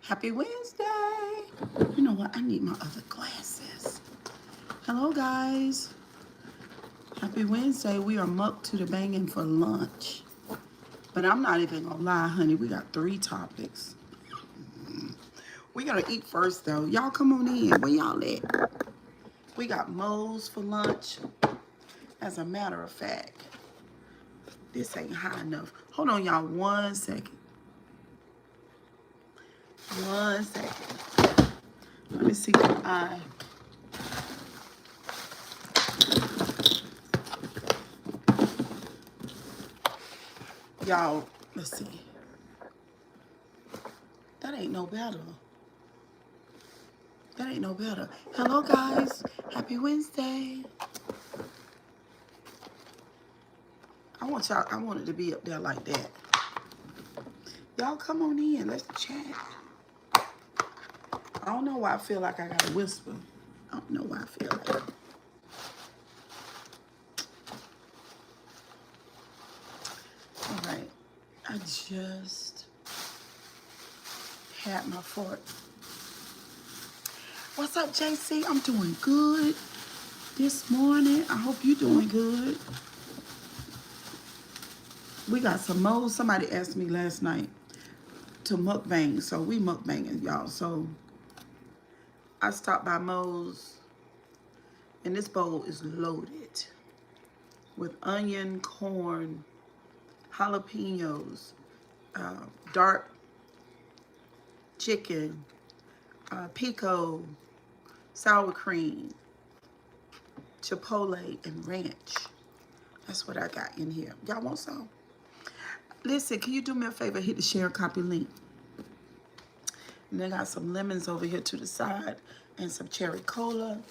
Happy Wednesday. You know what? I need my other glasses. Hello, guys. Happy Wednesday. We are mucked to the banging for lunch. But I'm not even gonna lie, honey. We got 3 topics. We gotta eat first, though. Y'all come on in. Where y'all at? We got MoE's for lunch. As a matter of fact, this ain't high enough. Hold on, y'all. 1 second. 1 second. Let me see if y'all, let's see. That ain't no better. That ain't no better. Hello, guys. Happy Wednesday. I want it to be up there like that. Y'all come on in. Let's chat. I don't know why I feel like I gotta whisper. I don't know why I feel like that. All right. I just had my fort. What's up, JC? I'm doing good this morning. I hope you're doing good. We got some MoE's. Somebody asked me last night to mukbang. So we mukbanging, y'all. So I stopped by MoE's. And this bowl is loaded with onion, corn, jalapenos, dark chicken, pico, sour cream, chipotle, and ranch. That's what I got in here. Y'all want some? Listen, can you do me a favor? Hit the share and copy link. And then I got some lemons over here to the side and some cherry cola.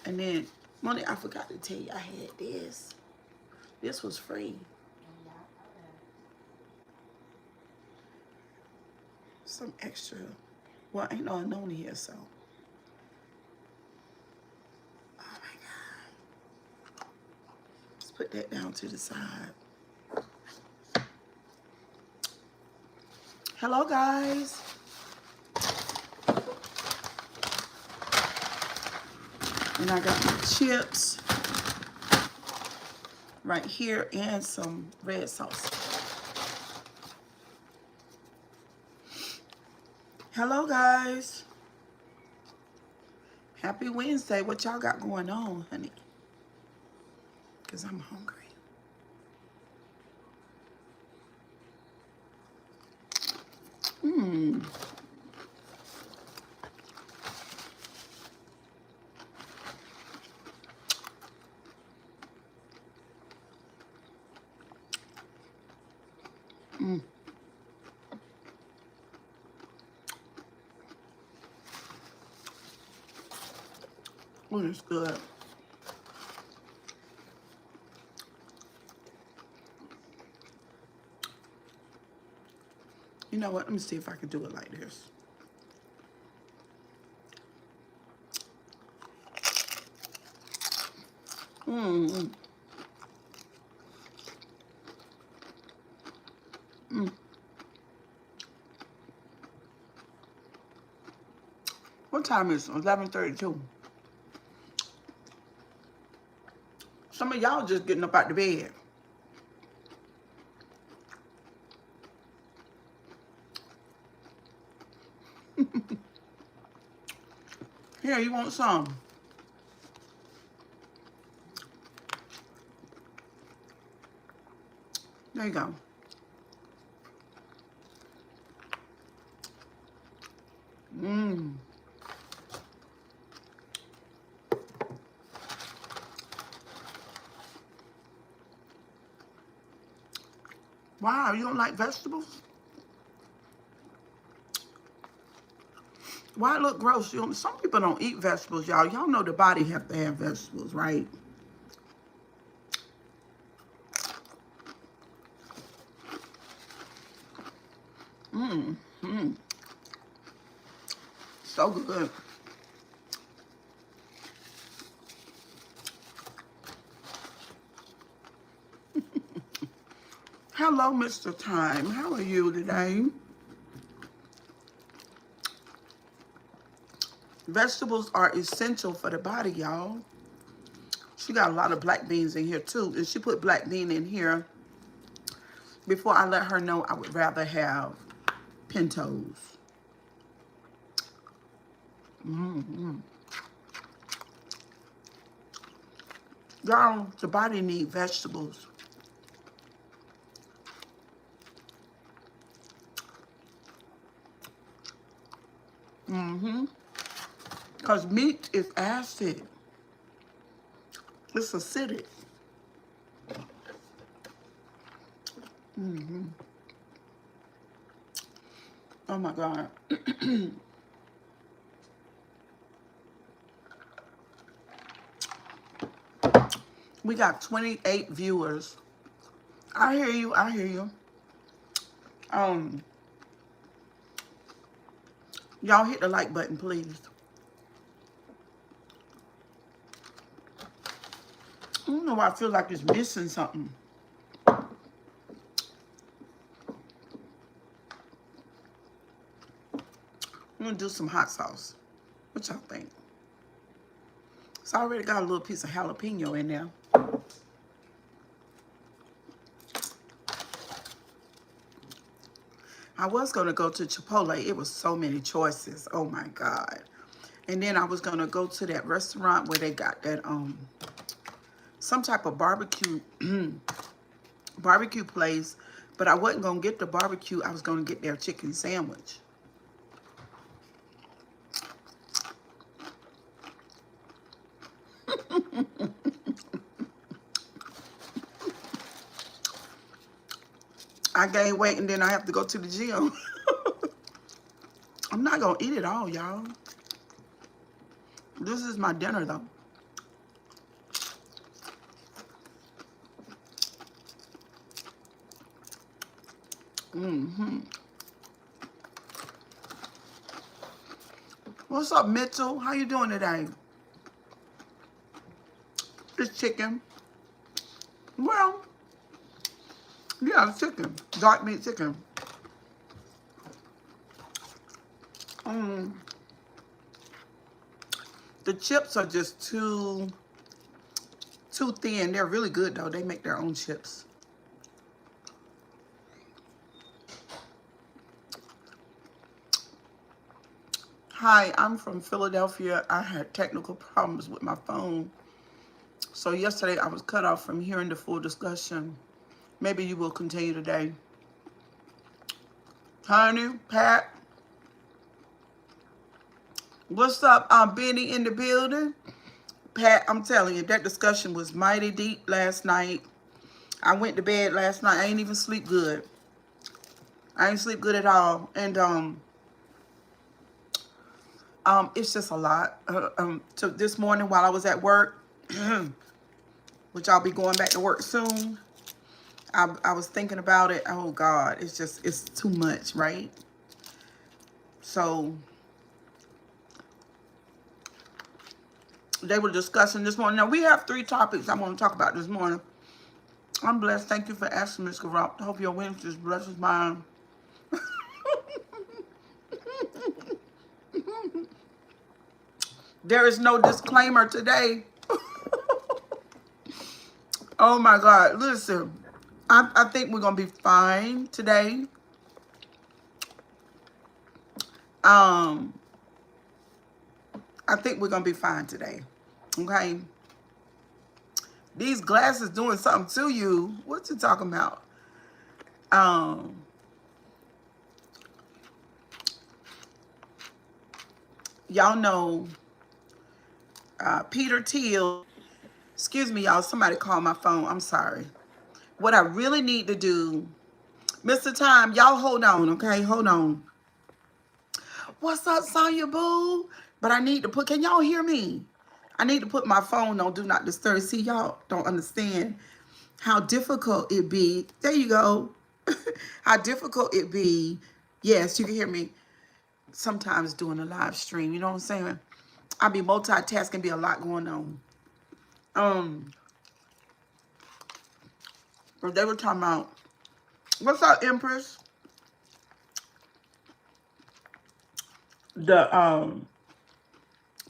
And then, Money, I forgot to tell you, I had this. This was free. Some extra. Well, ain't no unknown here, so. Oh my God. Let's put that down to the side. Hello, guys. And I got my chips right here and some red sauce. Hello, guys. Happy Wednesday. What y'all got going on, honey? Because I'm hungry. Oh, it's good. You know what? Let me see if I can do it like this. What time is it? 11:32. Some of y'all just getting up out the bed. Here, you want some? There you go. Wow, you don't like vegetables? Why it look gross? Some people don't eat vegetables, y'all. Y'all know the body have to have vegetables, right? So good. Hello, Mr. Time. How are you today? Vegetables are essential for the body, y'all. She got a lot of black beans in here too. And she put black bean in here before I let her know I would rather have pintos. Y'all, the body needs vegetables. Because meat is acid. It's acidic. Oh my God. We got 28 viewers. I hear you. I hear you. Y'all hit the like button, please. I don't know why I feel like it's missing something. I'm gonna do some hot sauce. What y'all think? It's already got a little piece of jalapeno in there. I was gonna go to Chipotle. It was so many choices. Oh my God. And then I was gonna go to that restaurant where they got that some type of barbecue barbecue place, but I wasn't gonna get the barbecue. I was gonna get their chicken sandwich. I gained weight and then I have to go to the gym. I'm not gonna eat it all, y'all. This is my dinner though. What's up, Mitchell? How you doing today? It's chicken. Well, yeah, it's chicken. Dark meat chicken. The chips are just too thin. They're really good though. They make their own chips. Hi, I'm from Philadelphia. I had technical problems with my phone. So yesterday I was cut off from hearing the full discussion. Maybe you will continue today. Honey, Pat. What's up? I'm Benny in the building. Pat, I'm telling you, that discussion was mighty deep last night. I went to bed last night. I ain't even sleep good. I ain't sleep good at all. And it's just a lot. So this morning while I was at work, which I'll be going back to work soon, I was thinking about it. Oh God, it's too much, right? So they were discussing this morning. Now we have 3 topics I want to talk about this morning. I'm blessed. Thank you for asking, Ms. Garop. I hope your Wednesday is blessed as mine. There is no disclaimer today. Oh my God. Listen, I think we're going to be fine today. I think we're going to be fine today. Okay. These glasses doing something to you. What you talking about? Y'all know Peter Thiel. Excuse me, y'all. Somebody called my phone. I'm sorry. What I really need to do, Mr. Time, y'all hold on, okay? Hold on. What's up, Sonya Boo? But I need to put, can y'all hear me? I need to put my phone on Do Not Disturb. See, y'all don't understand how difficult it be. There you go. How difficult it be. Yes, you can hear me. Sometimes doing a live stream, you know what I'm saying? I be multitasking, be a lot going on. But they were talking about, what's up, Empress? The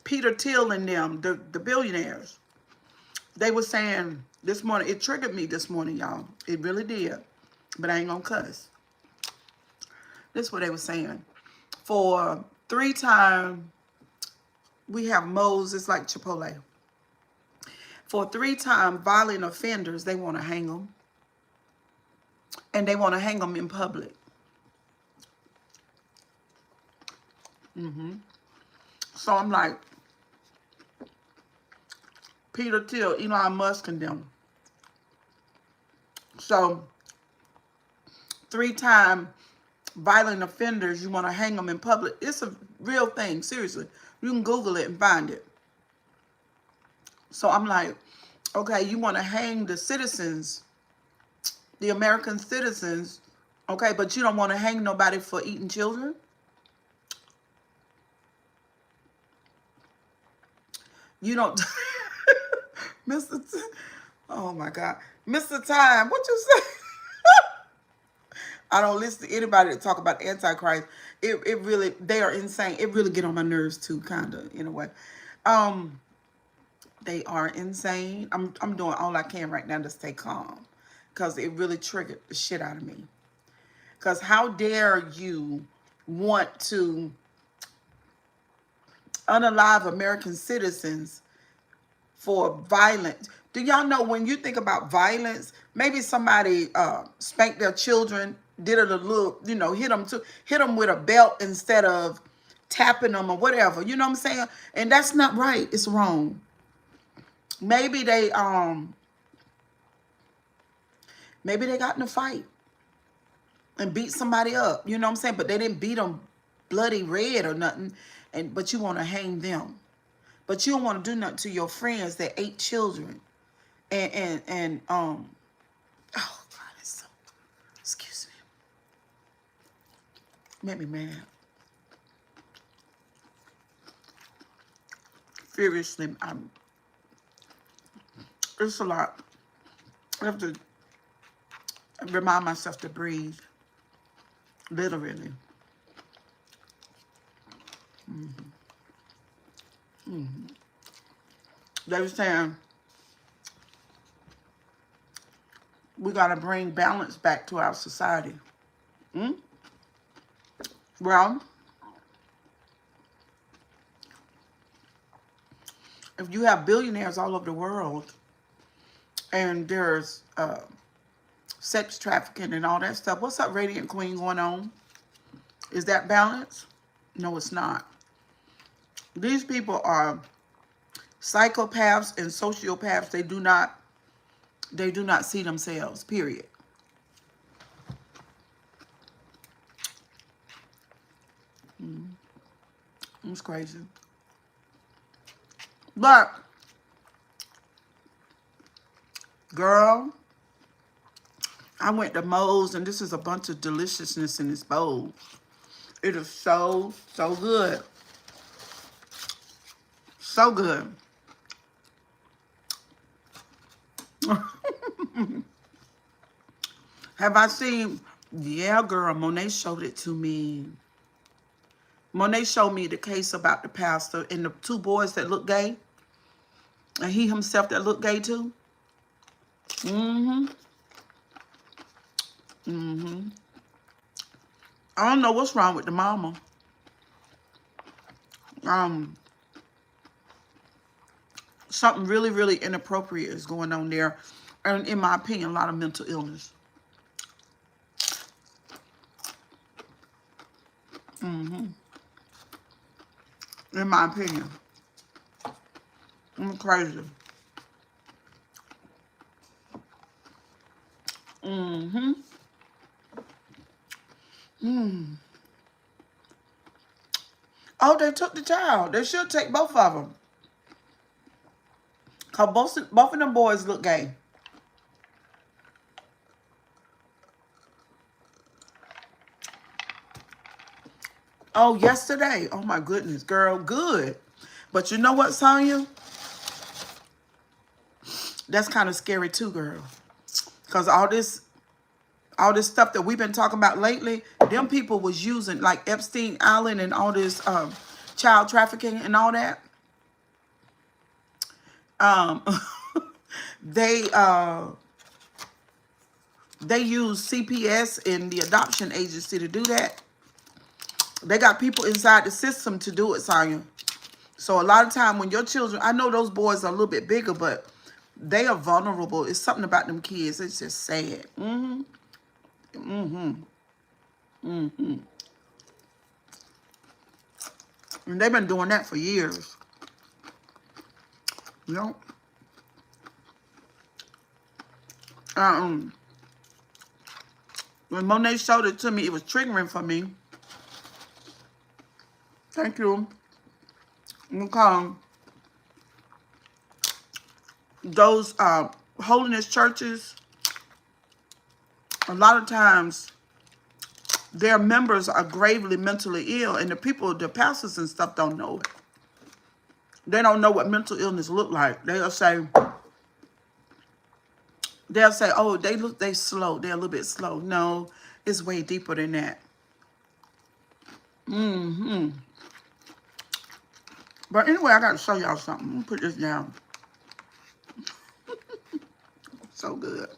Peter Thiel and them, the billionaires, they were saying this morning, it triggered me this morning, y'all. It really did. But I ain't gonna cuss. This is what they were saying. For 3-time, we have MoE's, it's like Chipotle. For 3-time violent offenders, they want to hang them. And they want to hang them in public. So I'm like, Peter Thiel, Elon Musk, and them. So 3-time violent offenders, you want to hang them in public. It's a real thing, seriously. You can Google it and find it. So I'm like, okay, you want to hang the citizens, the American citizens, okay, but you don't want to hang nobody for eating children? You don't, Mr. Oh my God. Mr. Time, what you say? I don't listen to anybody that talk about Antichrist. It really, they are insane. It really get on my nerves too, kind of, in a way. They are insane. I'm doing all I can right now to stay calm, because it really triggered the shit out of me. Because how dare you want to unalive American citizens for violence? Do y'all know when you think about violence, maybe somebody spanked their children, did it a little, you know, hit them with a belt instead of tapping them or whatever. You know what I'm saying? And that's not right. It's wrong. Maybe they got in a fight and beat somebody up. You know what I'm saying? But they didn't beat them bloody red or nothing. But you want to hang them. But you don't want to do nothing to your friends that ate children. Oh God, it's so, excuse me. Made me mad. Seriously, it's a lot. I have to remind myself to breathe. Literally. They were saying we got to bring balance back to our society. Well, if you have billionaires all over the world and there's sex trafficking and all that stuff, what's up, Radiant Queen, going on? Is that balance? No, it's not. These people are psychopaths and sociopaths. They do not see themselves, period. It's crazy. But, girl, I went to MoE's, and this is a bunch of deliciousness in this bowl. It is so, so good. So good. Have I seen? Yeah, girl, Monet showed it to me. Monet showed me the case about the pastor and the 2 boys that look gay. And he himself that looked gay too. I don't know what's wrong with the mama. Something really, really inappropriate is going on there. And in my opinion, a lot of mental illness. In my opinion. I'm crazy. Oh, they took the child. They should take both of them. Because both of them boys look gay. Oh, yesterday. Oh, my goodness, girl. Good. But you know what, Sonya? That's kind of scary too, girl. Because all this stuff that we've been talking about lately, them people was using, like Epstein Island and all this child trafficking and all that. Um, they use CPS and the adoption agency to do that. They got people inside the system to do it, Sonya. So a lot of time when your children, I know those boys are a little bit bigger, but they are vulnerable. It's something about them kids. It's just sad. And they've been doing that for years. You know? When Monet showed it to me, it was triggering for me. Thank you. Because those holiness churches, a lot of times their members are gravely mentally ill, and the people, the pastors and stuff, don't know it. They don't know what mental illness look like. They'll say, oh, they slow. They're a little bit slow. No, it's way deeper than that. But anyway, I got to show y'all something. I'm going to put this down. So good.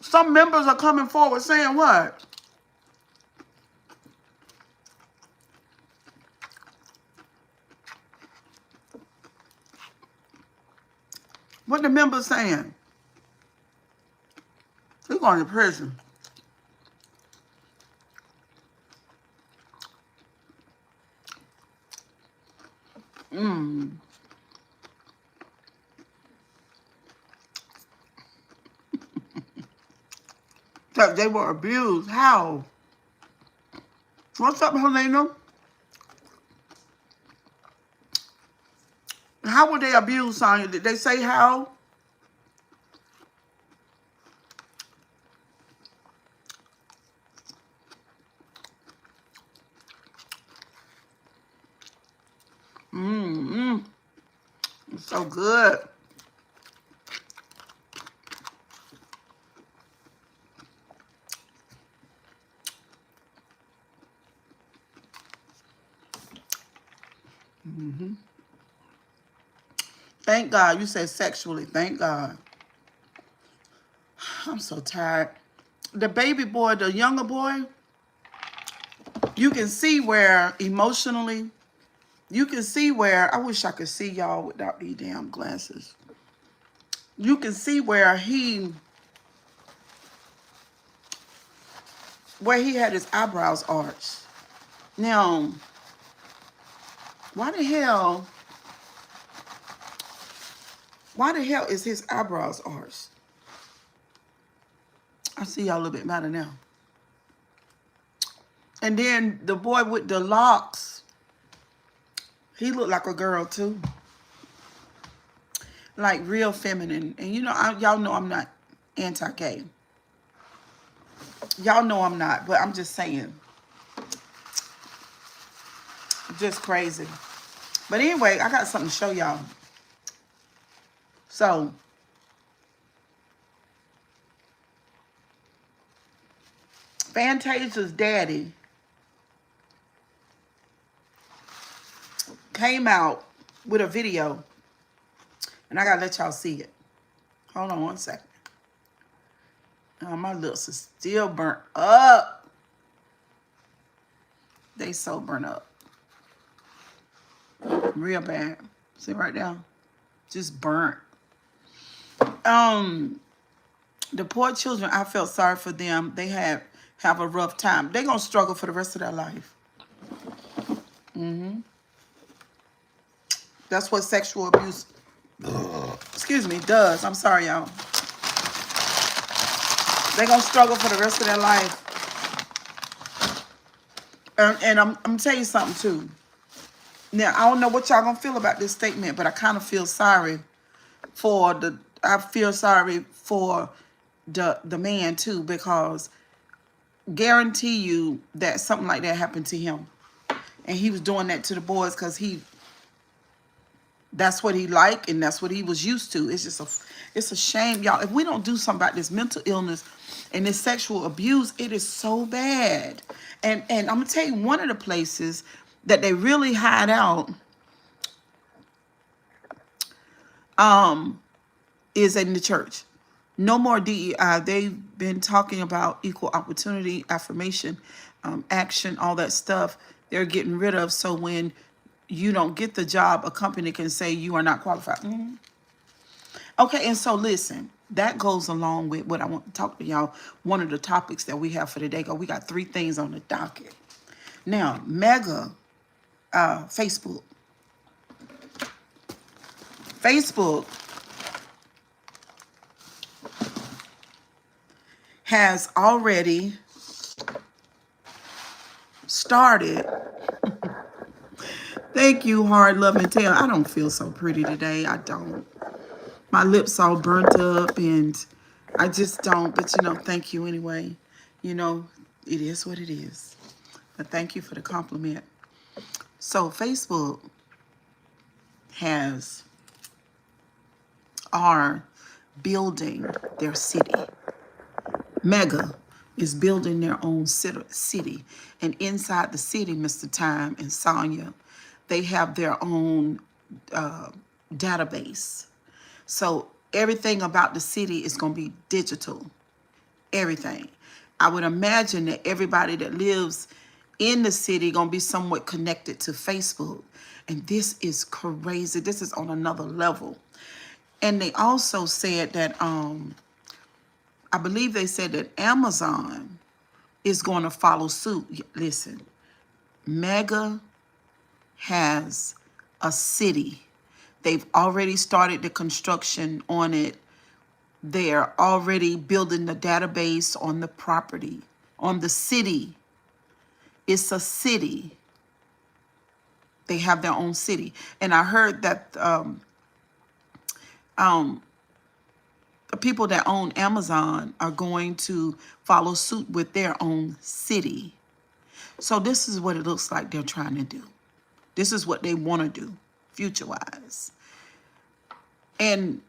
Some members are coming forward saying what? What the members saying? He's going to prison. That they were abused. How? What's up, Helena? How were they abused, Sonya? Did they say how? It's so good. Thank God. You said sexually. Thank God. I'm so tired. The baby boy, the younger boy, you can see where emotionally, you can see where, I wish I could see y'all without these damn glasses. You can see where he had his eyebrows arched. Now, why the hell is his eyebrows arched? I see y'all a little bit better now. And then the boy with the locks, he looked like a girl too. Like real feminine. And you know, y'all know I'm not anti-gay. Y'all know I'm not, but I'm just saying. Just crazy. But anyway, I got something to show y'all. So, Fantasia's daddy came out with a video, and I gotta let y'all see it. Hold on one second. Oh, my lips are still burnt up. They so burnt up. Real bad. See right now? Just burnt. The poor children, I felt sorry for them. They have a rough time. They're going to struggle for the rest of their life. That's what sexual abuse, excuse me, does. I'm sorry, y'all. They're going to struggle for the rest of their life. And I'm going to tell you something, too. Now, I don't know what y'all going to feel about this statement, but I kind of feel sorry for the man, too, because guarantee you that something like that happened to him. And he was doing that to the boys because that's what he liked and that's what he was used to. It's a shame, y'all. If we don't do something about this mental illness and this sexual abuse, it is so bad. And I'm going to tell you, one of the places that they really hide out is in the church. No more DEI. They've been talking about equal opportunity, affirmation, action, all that stuff. They're getting rid of. So when you don't get the job, a company can say you are not qualified. Okay, and so listen, that goes along with what I want to talk to y'all. One of the topics that we have for today. We got 3 things on the docket. Now, Facebook. Facebook has already started. Thank you, hard loving tail. I don't feel so pretty today. I don't. My lips all burnt up and I just don't. But thank you anyway. It is what it is. But thank you for the compliment. So Facebook are building their city. Mega is building their own city. And inside the city, Mr. Time and Sonia, they have their own database. So everything about the city is going to be digital. Everything. I would imagine that everybody that lives in the city going to be somewhat connected to Facebook. And this is crazy. This is on another level. And they also said that, I believe they said that Amazon is going to follow suit. Listen, Mega has a city. They've already started the construction on it. They're already building the database on the property, on the city. It's a city. They have their own city. And I heard that the people that own Amazon are going to follow suit with their own city. So this is what it looks like they're trying to do. This is what they want to do, future-wise. And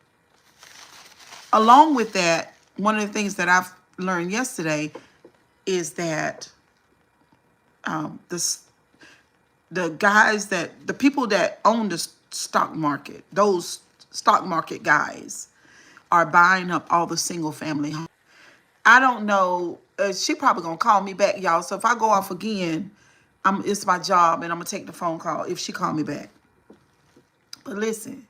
along with that, one of the things that I've learned yesterday is that the people that own the stock market, those stock market guys, are buying up all the single family homes. I don't know. She probably gonna call me back, y'all. So if I go off again, it's my job, and I'm gonna take the phone call if she call me back. But listen,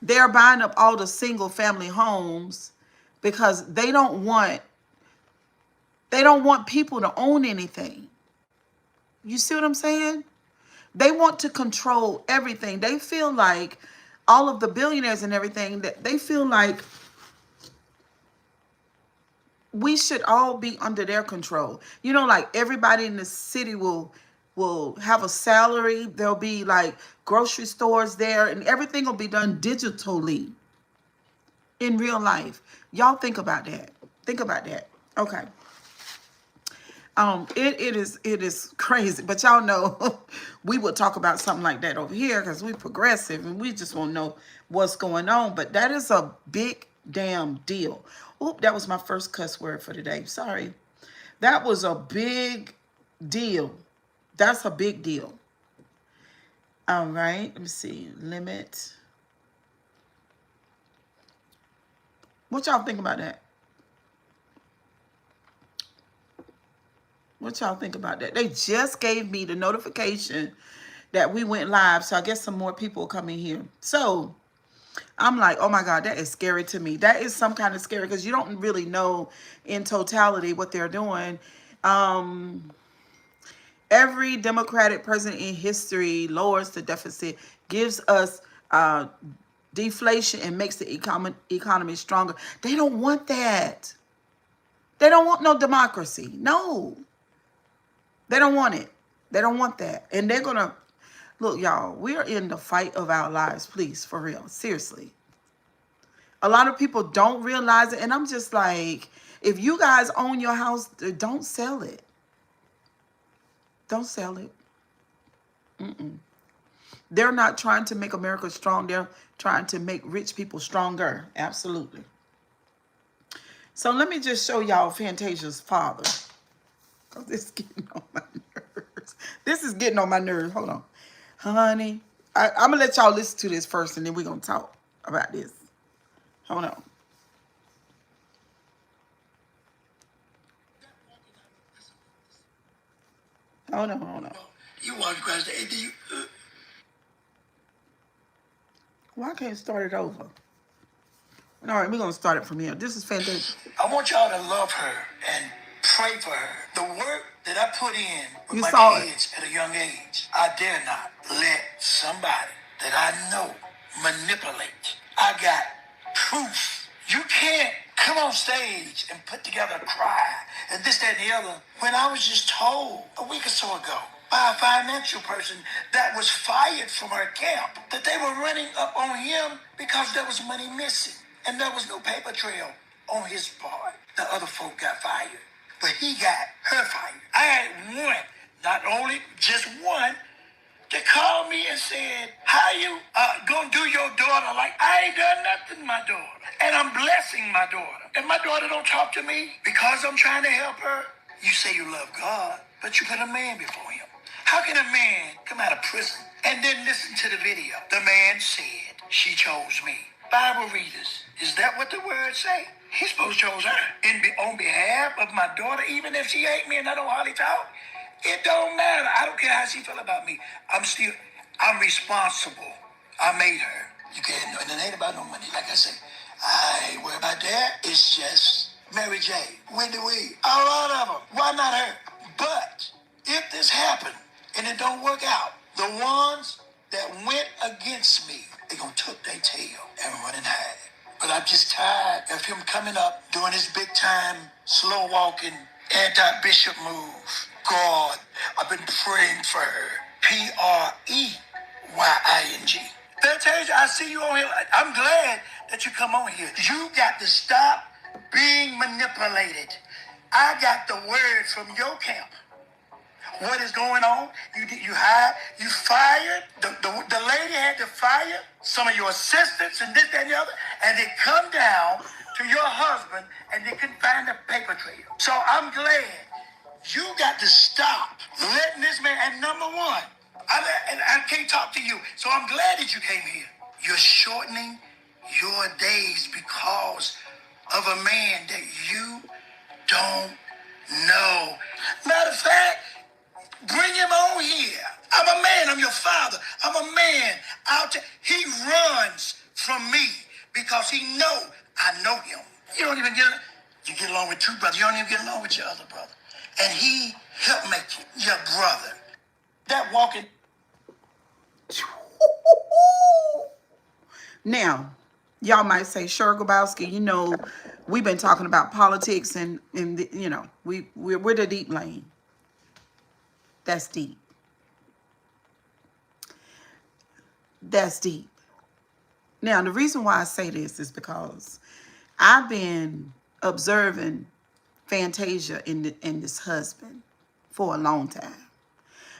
they're buying up all the single family homes because they don't want people to own anything. You see what I'm saying? They want to control everything. They feel like all of the billionaires and everything, that they feel like we should all be under their control. Like everybody in the city will have a salary. There'll be like grocery stores there, and everything will be done digitally in real life. Y'all think about that. Think about that. Okay. It is crazy, but y'all know we would talk about something like that over here because we progressive and we just want to know what's going on. But that is a big damn deal. Oop, that was my first cuss word for today. Sorry. That was a big deal. That's a big deal. All right. Let me see. Limit. What y'all think about that? What y'all think about that? They just gave me the notification that we went live. So I guess some more people are coming here. So I'm like, oh my God, that is scary to me. That is some kind of scary because you don't really know in totality what they're doing. Every Democratic president in history lowers the deficit, gives us deflation, and makes the economy stronger. They don't want that. They don't want no democracy. No. They don't want it. They don't want that. And they're going to, look, y'all, we are in the fight of our lives, please, for real, seriously. A lot of people don't realize it, and I'm just like, if you guys own your house, don't sell it. Don't sell it. They're not trying to make America strong. They're trying to make rich people stronger. Absolutely. So let me just show y'all Fantasia's father. This is getting on my nerves. This is getting on my nerves. Hold on. Honey, I'm going to let y'all listen to this first, and then we're going to talk about this. Hold on. Hold on, hold on. You walk across the edge, you... Why can't I start it over? All right, we're going to start it from here. This is Fantasia. I want y'all to love her and pray for her. The work that I put in with my kids at a young age, I dare not let somebody that I know manipulate. I got proof. You can't come on stage and put together a cry and this, that, and the other when I was just told a week or so ago by a financial person that was fired from her camp that they were running up on him because there was money missing and there was no paper trail on his part. The other folk got fired, but he got her fired. I had one, not only just one, they called me and said, how you gonna do your daughter like, I ain't done nothing to my daughter. And I'm blessing my daughter. And my daughter don't talk to me because I'm trying to help her. You say you love God, but you put a man before him. How can a man come out of prison and then listen to the video? The man said, she chose me. Bible readers, is that what the words say? He's supposed to chose her. On behalf of my daughter, even if she hate me and I don't hardly talk, it don't matter. I don't care how she feel about me. I'm responsible. I made her. You can't, and it ain't about no money. Like I say, I ain't worried about that. It's just Mary J, Wendy Williams, a lot of them. Why not her? But if this happened and it don't work out, the ones that went against me, they gonna tuck their tail and run and hide. But I'm just tired of him coming up, doing his big time, slow walking, anti-bishop move. God, I've been praying for her. Preying. Fantasia, I see you on here. I'm glad that you come on here. You got to stop being manipulated. I got the word from your camp. What is going on? You fired, the lady had to fire some of your assistants and this, that, and the other, and they come down to your husband and they couldn't find a paper trail. So I'm glad you got to stop letting this man, and number one, I can't talk to you, so I'm glad that you came here. You're shortening your days because of a man that you don't know. Matter of fact, bring him on here. I'm a man. I'm your father. I'm a man. He runs from me because he know I know him. You don't even you get along with two brothers. You don't even get along with your other brother. And he helped make you your brother. That walking. Now, y'all might say, Sher Grabowski, you know, we've been talking about politics and you know, we're the deep lane. That's deep. That's deep. Now, the reason why I say this is because I've been observing Fantasia and this husband for a long time.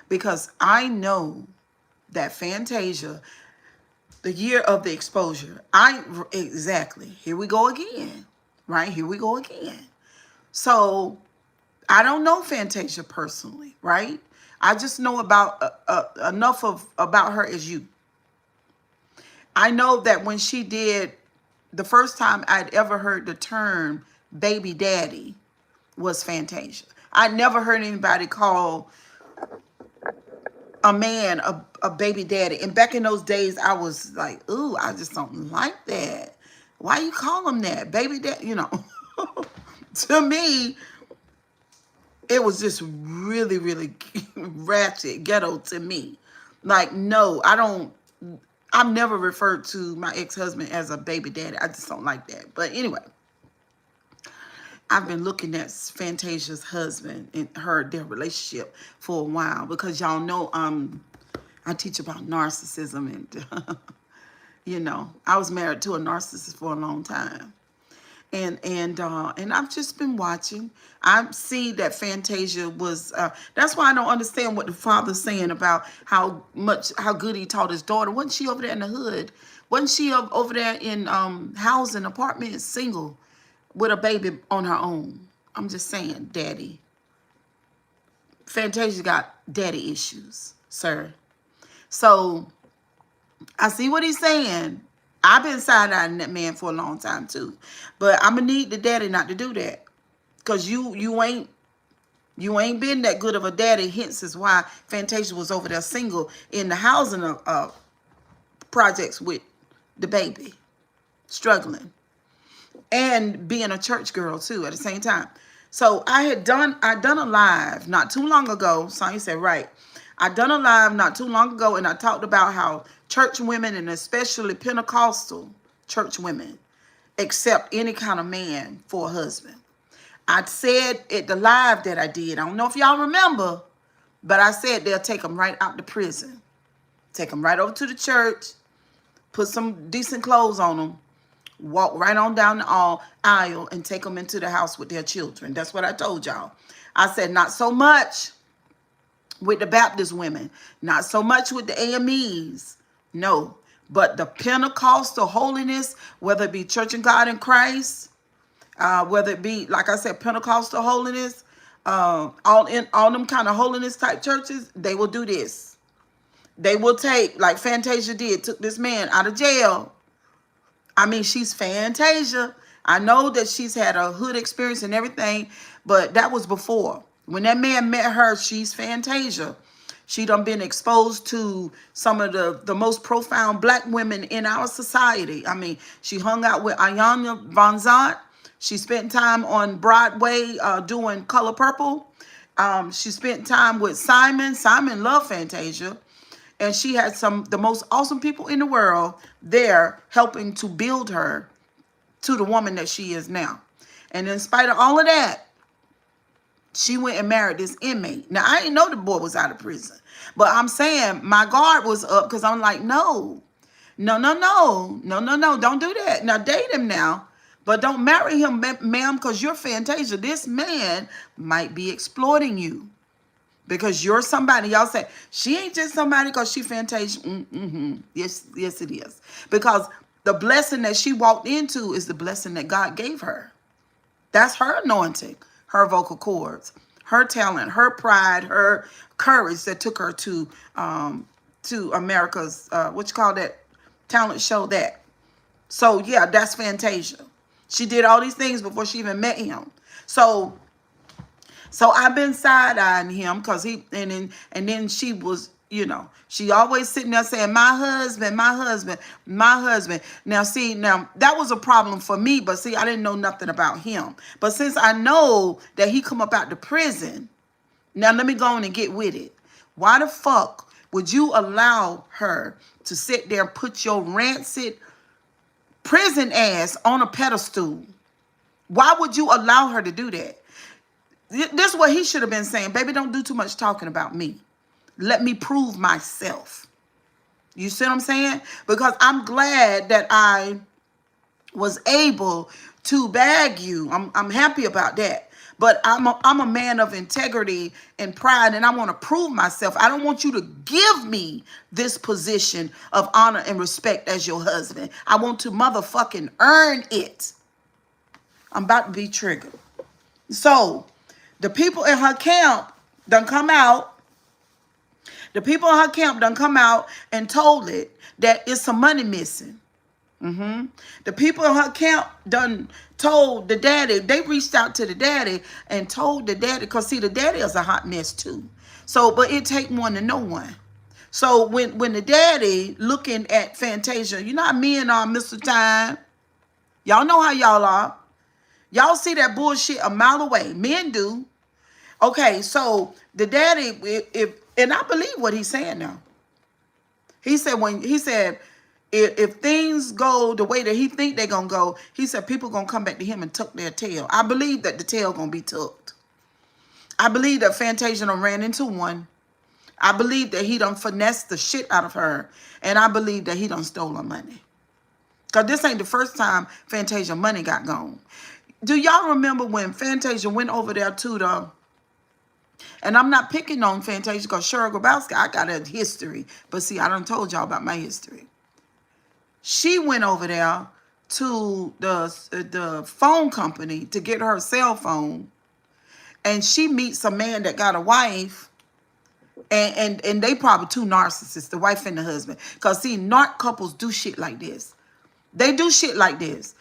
Because I know that Fantasia, the year of the exposure, exactly, here we go again, right? Here we go again. So I don't know Fantasia personally, right? I just know about enough about her as you. I know that when she did, the first time I'd ever heard the term baby daddy was Fantasia. I never heard anybody call a man a baby daddy. And back in those days, I was like, ooh, I just don't like that. Why you call him that? Baby daddy, you know. To me, it was just really, really ratchet, ghetto to me. Like, no, I've never referred to my ex-husband as a baby daddy. I just don't like that. But anyway, I've been looking at Fantasia's husband and their relationship for a while because y'all know I teach about narcissism and you know, I was married to a narcissist for a long time. And I've just been watching. I see that Fantasia was. That's why I don't understand what the father's saying about how good he taught his daughter. Wasn't she over there in the hood? Wasn't she over there in housing apartment, single, with a baby on her own? I'm just saying, Daddy. Fantasia got daddy issues, sir. So I see what he's saying. I've been side-eyeing that man for a long time too. But I'm gonna need the daddy not to do that. Cause you ain't been that good of a daddy. Hence is why Fantasia was over there single in the housing projects with the baby, struggling, and being a church girl too at the same time. So I done a live not too long ago. Sonya said, right. I done a live not too long ago, and I talked about how church women, and especially Pentecostal church women, accept any kind of man for a husband. I said at the live that I did, I don't know if y'all remember, but I said they'll take them right out to prison. Take them right over to the church, put some decent clothes on them, walk right on down the aisle, and take them into the house with their children. That's what I told y'all. I said not so much with the Baptist women, not so much with the AMEs, no. But the Pentecostal holiness, whether it be Church of God in Christ, whether it be, like I said, Pentecostal holiness, all them kind of holiness type churches, they will do this. They will take, like Fantasia did, took this man out of jail. I mean, she's Fantasia. I know that she's had a hood experience and everything, but that was before. When that man met her, she's Fantasia. She done been exposed to some of the most profound black women in our society. I mean, she hung out with Ayana Von Zant. She spent time on Broadway doing Color Purple. She spent time with Simon. Simon loved Fantasia. And she had the most awesome people in the world there helping to build her to the woman that she is now. And in spite of all of that, she went and married this inmate. Now, I didn't know the boy was out of prison. But I'm saying my guard was up because I'm like, no, don't do that. Now, date him now. But don't marry him, ma'am, because you're Fantasia. This man might be exploiting you. Because you're somebody. Y'all say, she ain't just somebody because she Fantasia. Yes, it is. Because the blessing that she walked into is the blessing that God gave her. That's her anointing, her vocal cords, her talent, her pride, her courage that took her to America's, what you call that, talent show that. So, yeah, that's Fantasia. She did all these things before she even met him. So I've been side-eyeing him because and then she was, she always sitting there saying, my husband. Now, that was a problem for me, but see, I didn't know nothing about him. But since I know that he come up out the prison, now let me go on and get with it. Why the fuck would you allow her to sit there and put your rancid prison ass on a pedestal? Why would you allow her to do that? This is what he should have been saying. Baby, don't do too much talking about me. Let me prove myself. You see what I'm saying? Because I'm glad that I was able to bag you. I'm happy about that. But I'm a man of integrity and pride, and I want to prove myself. I don't want you to give me this position of honor and respect as your husband. I want to motherfucking earn it. I'm about to be triggered. So, the people in her camp done come out. The people in her camp done come out and told it that it's some money missing. The people in her camp done told the daddy. They reached out to the daddy and told the daddy. Because, see, the daddy is a hot mess, too. So, but it take one to know one. So, when the daddy looking at Fantasia, you know how men are, Mr. Time. Y'all know how y'all are. Y'all see that bullshit a mile away. Men do. Okay, so the daddy, and I believe what he's saying now. He said if things go the way that he think they're gonna go, he said people gonna come back to him and tuck their tail. I believe that the tail gonna be tucked. I believe that Fantasia done ran into one. I believe that he done finessed the shit out of her, and I believe that he done stole her money. Cause this ain't the first time Fantasia money got gone. Do y'all remember when Fantasia went over there to the, and I'm not picking on Fantasia because Cheryl Grabowski, I got a history. But see, I done told y'all about my history. She went over there to the phone company to get her cell phone. And she meets a man that got a wife. And they probably two narcissists, the wife and the husband. Because see, narc couples do shit like this. They do shit like this.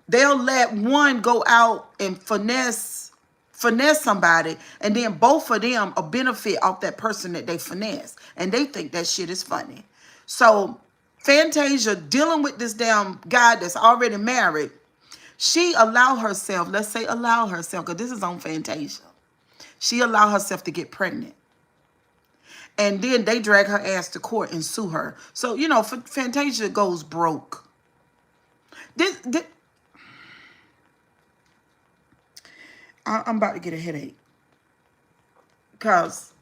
They'll let one go out and finesse somebody, and then both of them will benefit off that person that they finesse. And they think that shit is funny. So Fantasia dealing with this damn guy that's already married, she allowed herself, let's say allow herself, because this is on Fantasia. She allowed herself to get pregnant. And then they drag her ass to court and sue her. So, you know, Fantasia goes broke. I'm about to get a headache. Because,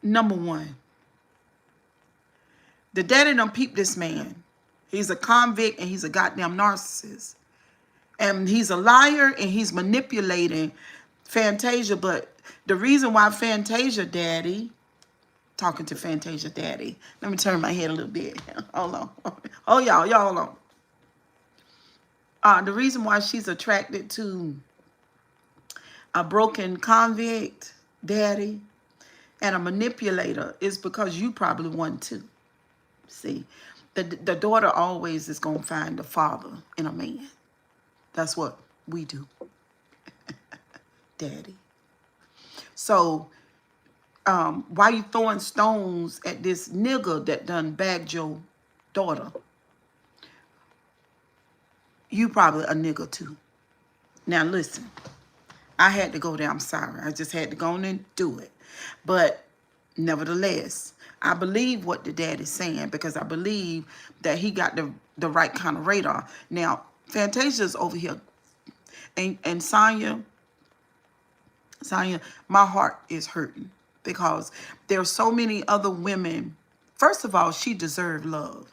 number one, the daddy done peeped this man. He's a convict and he's a goddamn narcissist. And he's a liar and he's manipulating Fantasia. But the reason why Fantasia daddy, talking to Fantasia daddy. Let me turn my head a little bit. Hold on. Oh, y'all hold on. The reason why she's attracted to a broken convict daddy and a manipulator is because you probably one too. See, the daughter always is going to find the father in a man. That's what we do. Daddy. So, why you throwing stones at this nigga that done bagged your daughter? You probably a nigga too. Now listen, I had to go there. I'm sorry. I just had to go in and do it. But nevertheless, I believe what the daddy's saying because I believe that he got the right kind of radar. Now, Fantasia's over here. And Sonya, my heart is hurting because there are so many other women. First of all, she deserved love.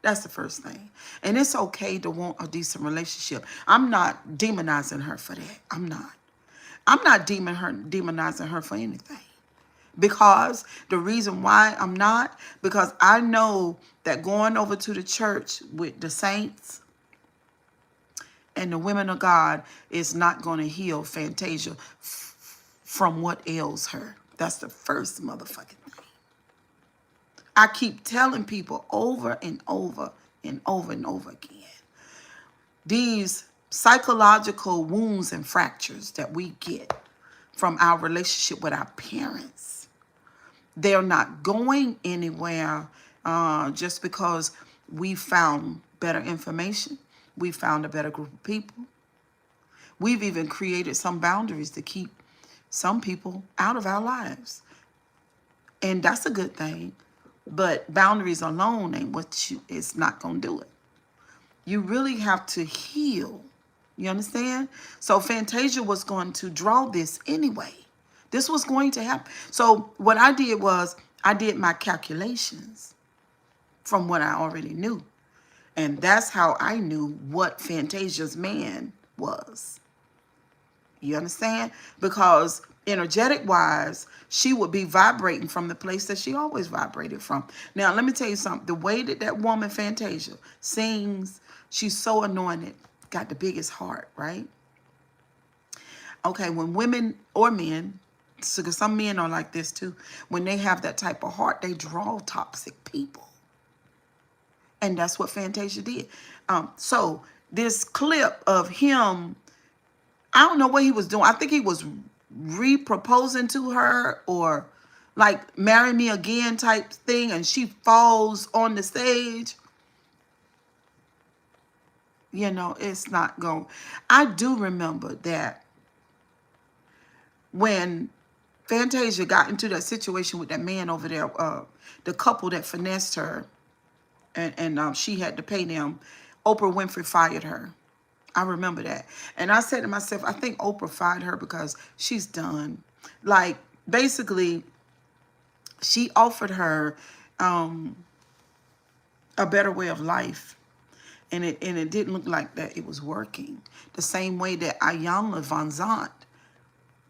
That's the first thing. And it's okay to want a decent relationship. I'm not demonizing her for that. I'm not. I'm not demonizing her for anything. Because the reason why I'm not, because I know that going over to the church with the saints and the women of God is not going to heal Fantasia from what ails her. That's the first motherfucking thing. I keep telling people over and over and over and over again. These psychological wounds and fractures that we get from our relationship with our parents, they're not going anywhere just because we found better information. We found a better group of people. We've even created some boundaries to keep some people out of our lives. And that's a good thing. But boundaries alone ain't it's not going to do it. You really have to heal. You understand? So Fantasia was going to draw this anyway. This was going to happen. So what I did was I did my calculations from what I already knew. And that's how I knew what Fantasia's man was. You understand? Because energetic-wise, she would be vibrating from the place that she always vibrated from. Now, let me tell you something. The way that woman, Fantasia, sings, she's so anointed, got the biggest heart, right? Okay, when women or men, because some men are like this too, when they have that type of heart, they draw toxic people. And that's what Fantasia did. So this clip of him, I don't know what he was doing. I think he was re-proposing to her or like marry me again type thing, and she falls on the stage. You know, it's not going. I do remember that when Fantasia got into that situation with that man over there, the couple that finessed her, and she had to pay them, Oprah Winfrey fired her. I remember that. And I said to myself, I think Oprah fired her because she's done. Like, basically, she offered her a better way of life. And it didn't look like that it was working. The same way that Ayanna Van Zant,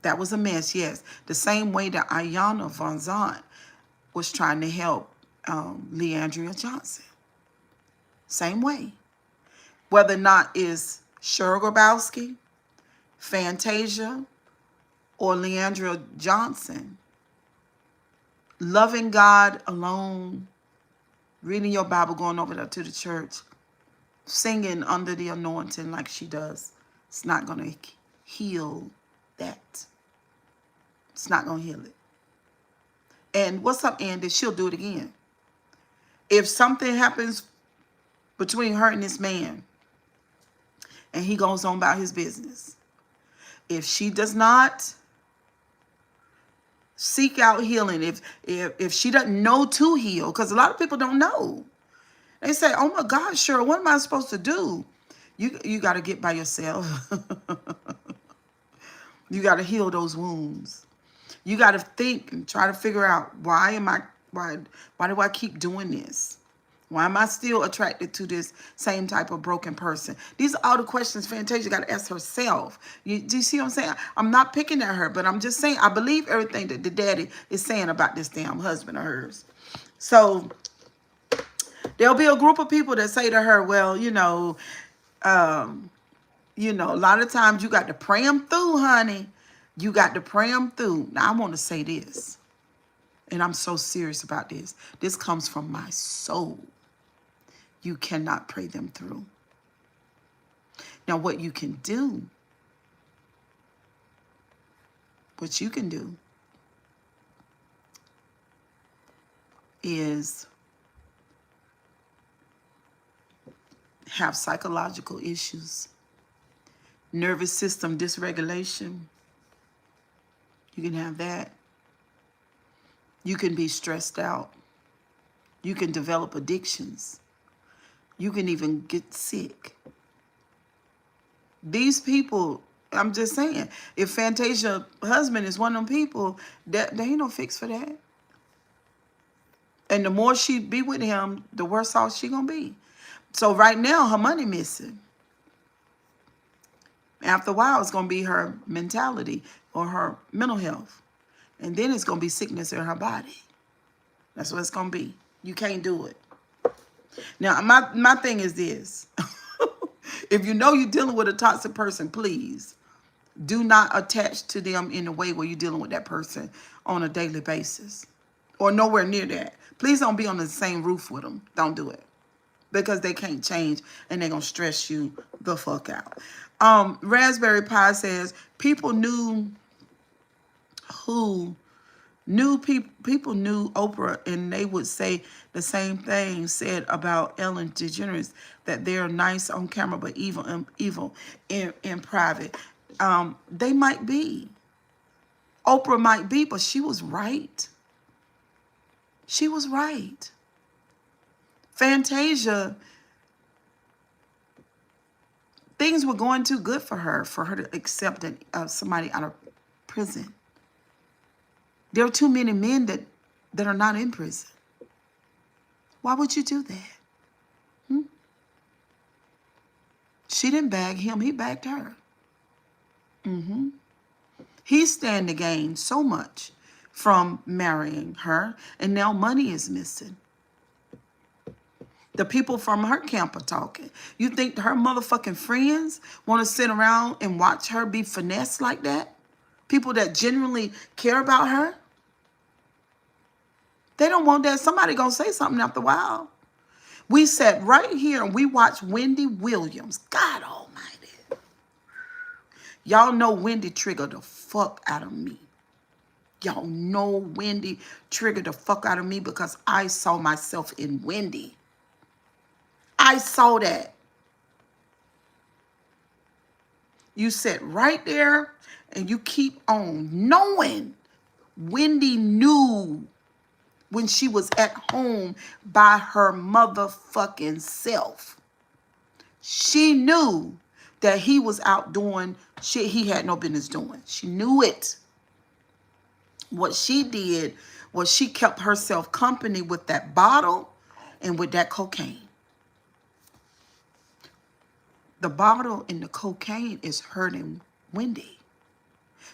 that was a mess, yes. The same way that Ayanna Van Zant was trying to help Leandria Johnson. Same way. Whether or not it's Cheryl Grabowski, Fantasia, or Leandria Johnson, loving God alone, reading your Bible, going over there to the church, singing under the anointing like she does, it's not going to heal that. It's not going to heal it. And what's up, Andy? She'll do it again. If something happens between her and this man, and he goes on about his business, if she does not seek out healing, if she doesn't know to heal, because a lot of people don't know. They say, oh my God, sure, what am I supposed to do? You got to get by yourself. You got to heal those wounds. You got to think and try to figure out, why do I keep doing this? Why am I still attracted to this same type of broken person? These are all the questions Fantasia got to ask herself. Do you see what I'm saying? I'm not picking at her, but I'm just saying I believe everything that the daddy is saying about this damn husband of hers. So there'll be a group of people that say to her, well, a lot of times you got to pray them through, honey. You got to pray them through. Now, I want to say this, and I'm so serious about this. This comes from my soul. You cannot pray them through. Now, what you can do is have psychological issues, nervous system dysregulation. You can have that. You can be stressed out. You can develop addictions. You can even get sick. These people, I'm just saying, if Fantasia's husband is one of them people, there ain't no fix for that. And the more she be with him, the worse off she gonna be. So right now, her money missing. After a while, it's gonna be her mentality or her mental health. And then it's gonna be sickness in her body. That's what it's gonna be. You can't do it. Now, my thing is this. If you know you're dealing with a toxic person, please do not attach to them in a way where you're dealing with that person on a daily basis or nowhere near that. Please don't be on the same roof with them. Don't do it, because they can't change and they're going to stress you the fuck out. Raspberry Pie says people knew people knew Oprah, and they would say the same thing said about Ellen DeGeneres, that they're nice on camera but evil in private. They might be. Oprah might be, but she was right. She was right. Fantasia, things were going too good for her to accept somebody out of prison. There are too many men that are not in prison. Why would you do that? She didn't bag him. He bagged her. He stand to gain so much from marrying her, and now money is missing. The people from her camp are talking. You think her motherfucking friends want to sit around and watch her be finessed like that? People that genuinely care about her? They don't want that. Somebody gonna say something after a while. We sat right here and we watched Wendy Williams. God almighty. Y'all know Wendy triggered the fuck out of me. Y'all know Wendy triggered the fuck out of me because I saw myself in Wendy. I saw that. You sit right there and you keep on knowing. Wendy knew when she was at home by her motherfucking self. She knew that he was out doing shit he had no business doing. She knew it. What she did was she kept herself company with that bottle and with that cocaine. The bottle and the cocaine is hurting Wendy.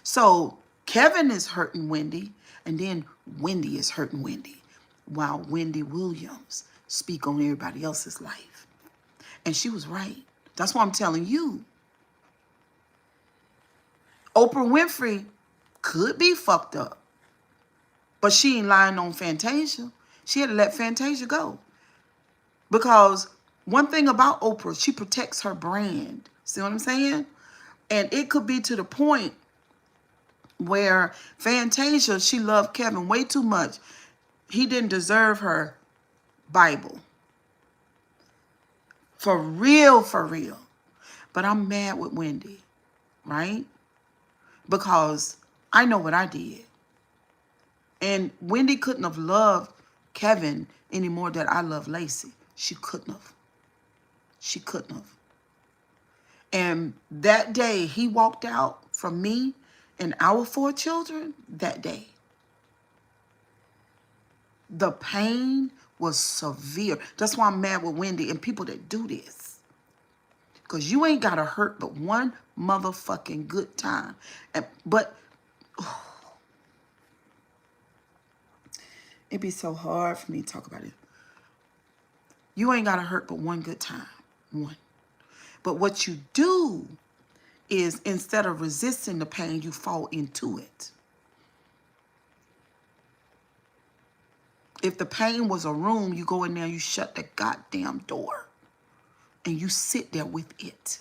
So Kevin is hurting Wendy, and then Wendy is hurting Wendy, while Wendy Williams speak on everybody else's life. And she was right. That's why I'm telling you. Oprah Winfrey could be fucked up. But she ain't lying on Fantasia. She had to let Fantasia go. Because one thing about Oprah, she protects her brand. See what I'm saying? And it could be to the point where Fantasia, she loved Kevin way too much. He didn't deserve her Bible. For real, for real. But I'm mad with Wendy, right? Because I know what I did. And Wendy couldn't have loved Kevin any more than I love Lacey. She couldn't have. She couldn't have. And that day he walked out from me and our 4 children, that day, the pain was severe. That's why I'm mad with Wendy and people that do this. Because you ain't got to hurt but one motherfucking good time. But it'd be so hard for me to talk about it. You ain't got to hurt but one good time. One. But what you do is instead of resisting the pain, you fall into it. If the pain was a room, you go in there, you shut the goddamn door, and you sit there with it.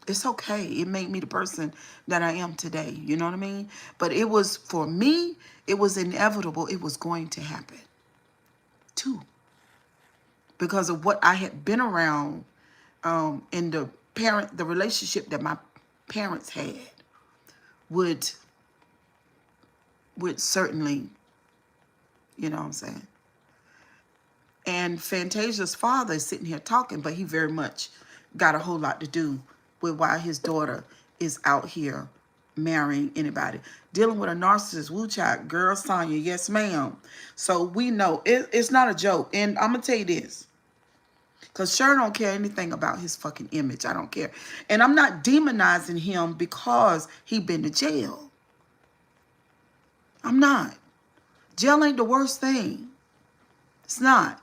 It's okay. It made me the person that I am today. You know what I mean? But it was, for me, it was inevitable. It was going to happen, too. Because of what I had been around in the relationship that my parents had would certainly, you know what I'm saying? And Fantasia's father is sitting here talking, but he very much got a whole lot to do with why his daughter is out here marrying anybody. Dealing with a narcissist, woo child, girl, Sonya, yes ma'am. So we know it's not a joke. And I'm going to tell you this. Because sure don't care anything about his fucking image. I don't care. And I'm not demonizing him because he been to jail. I'm not. Jail ain't the worst thing. It's not.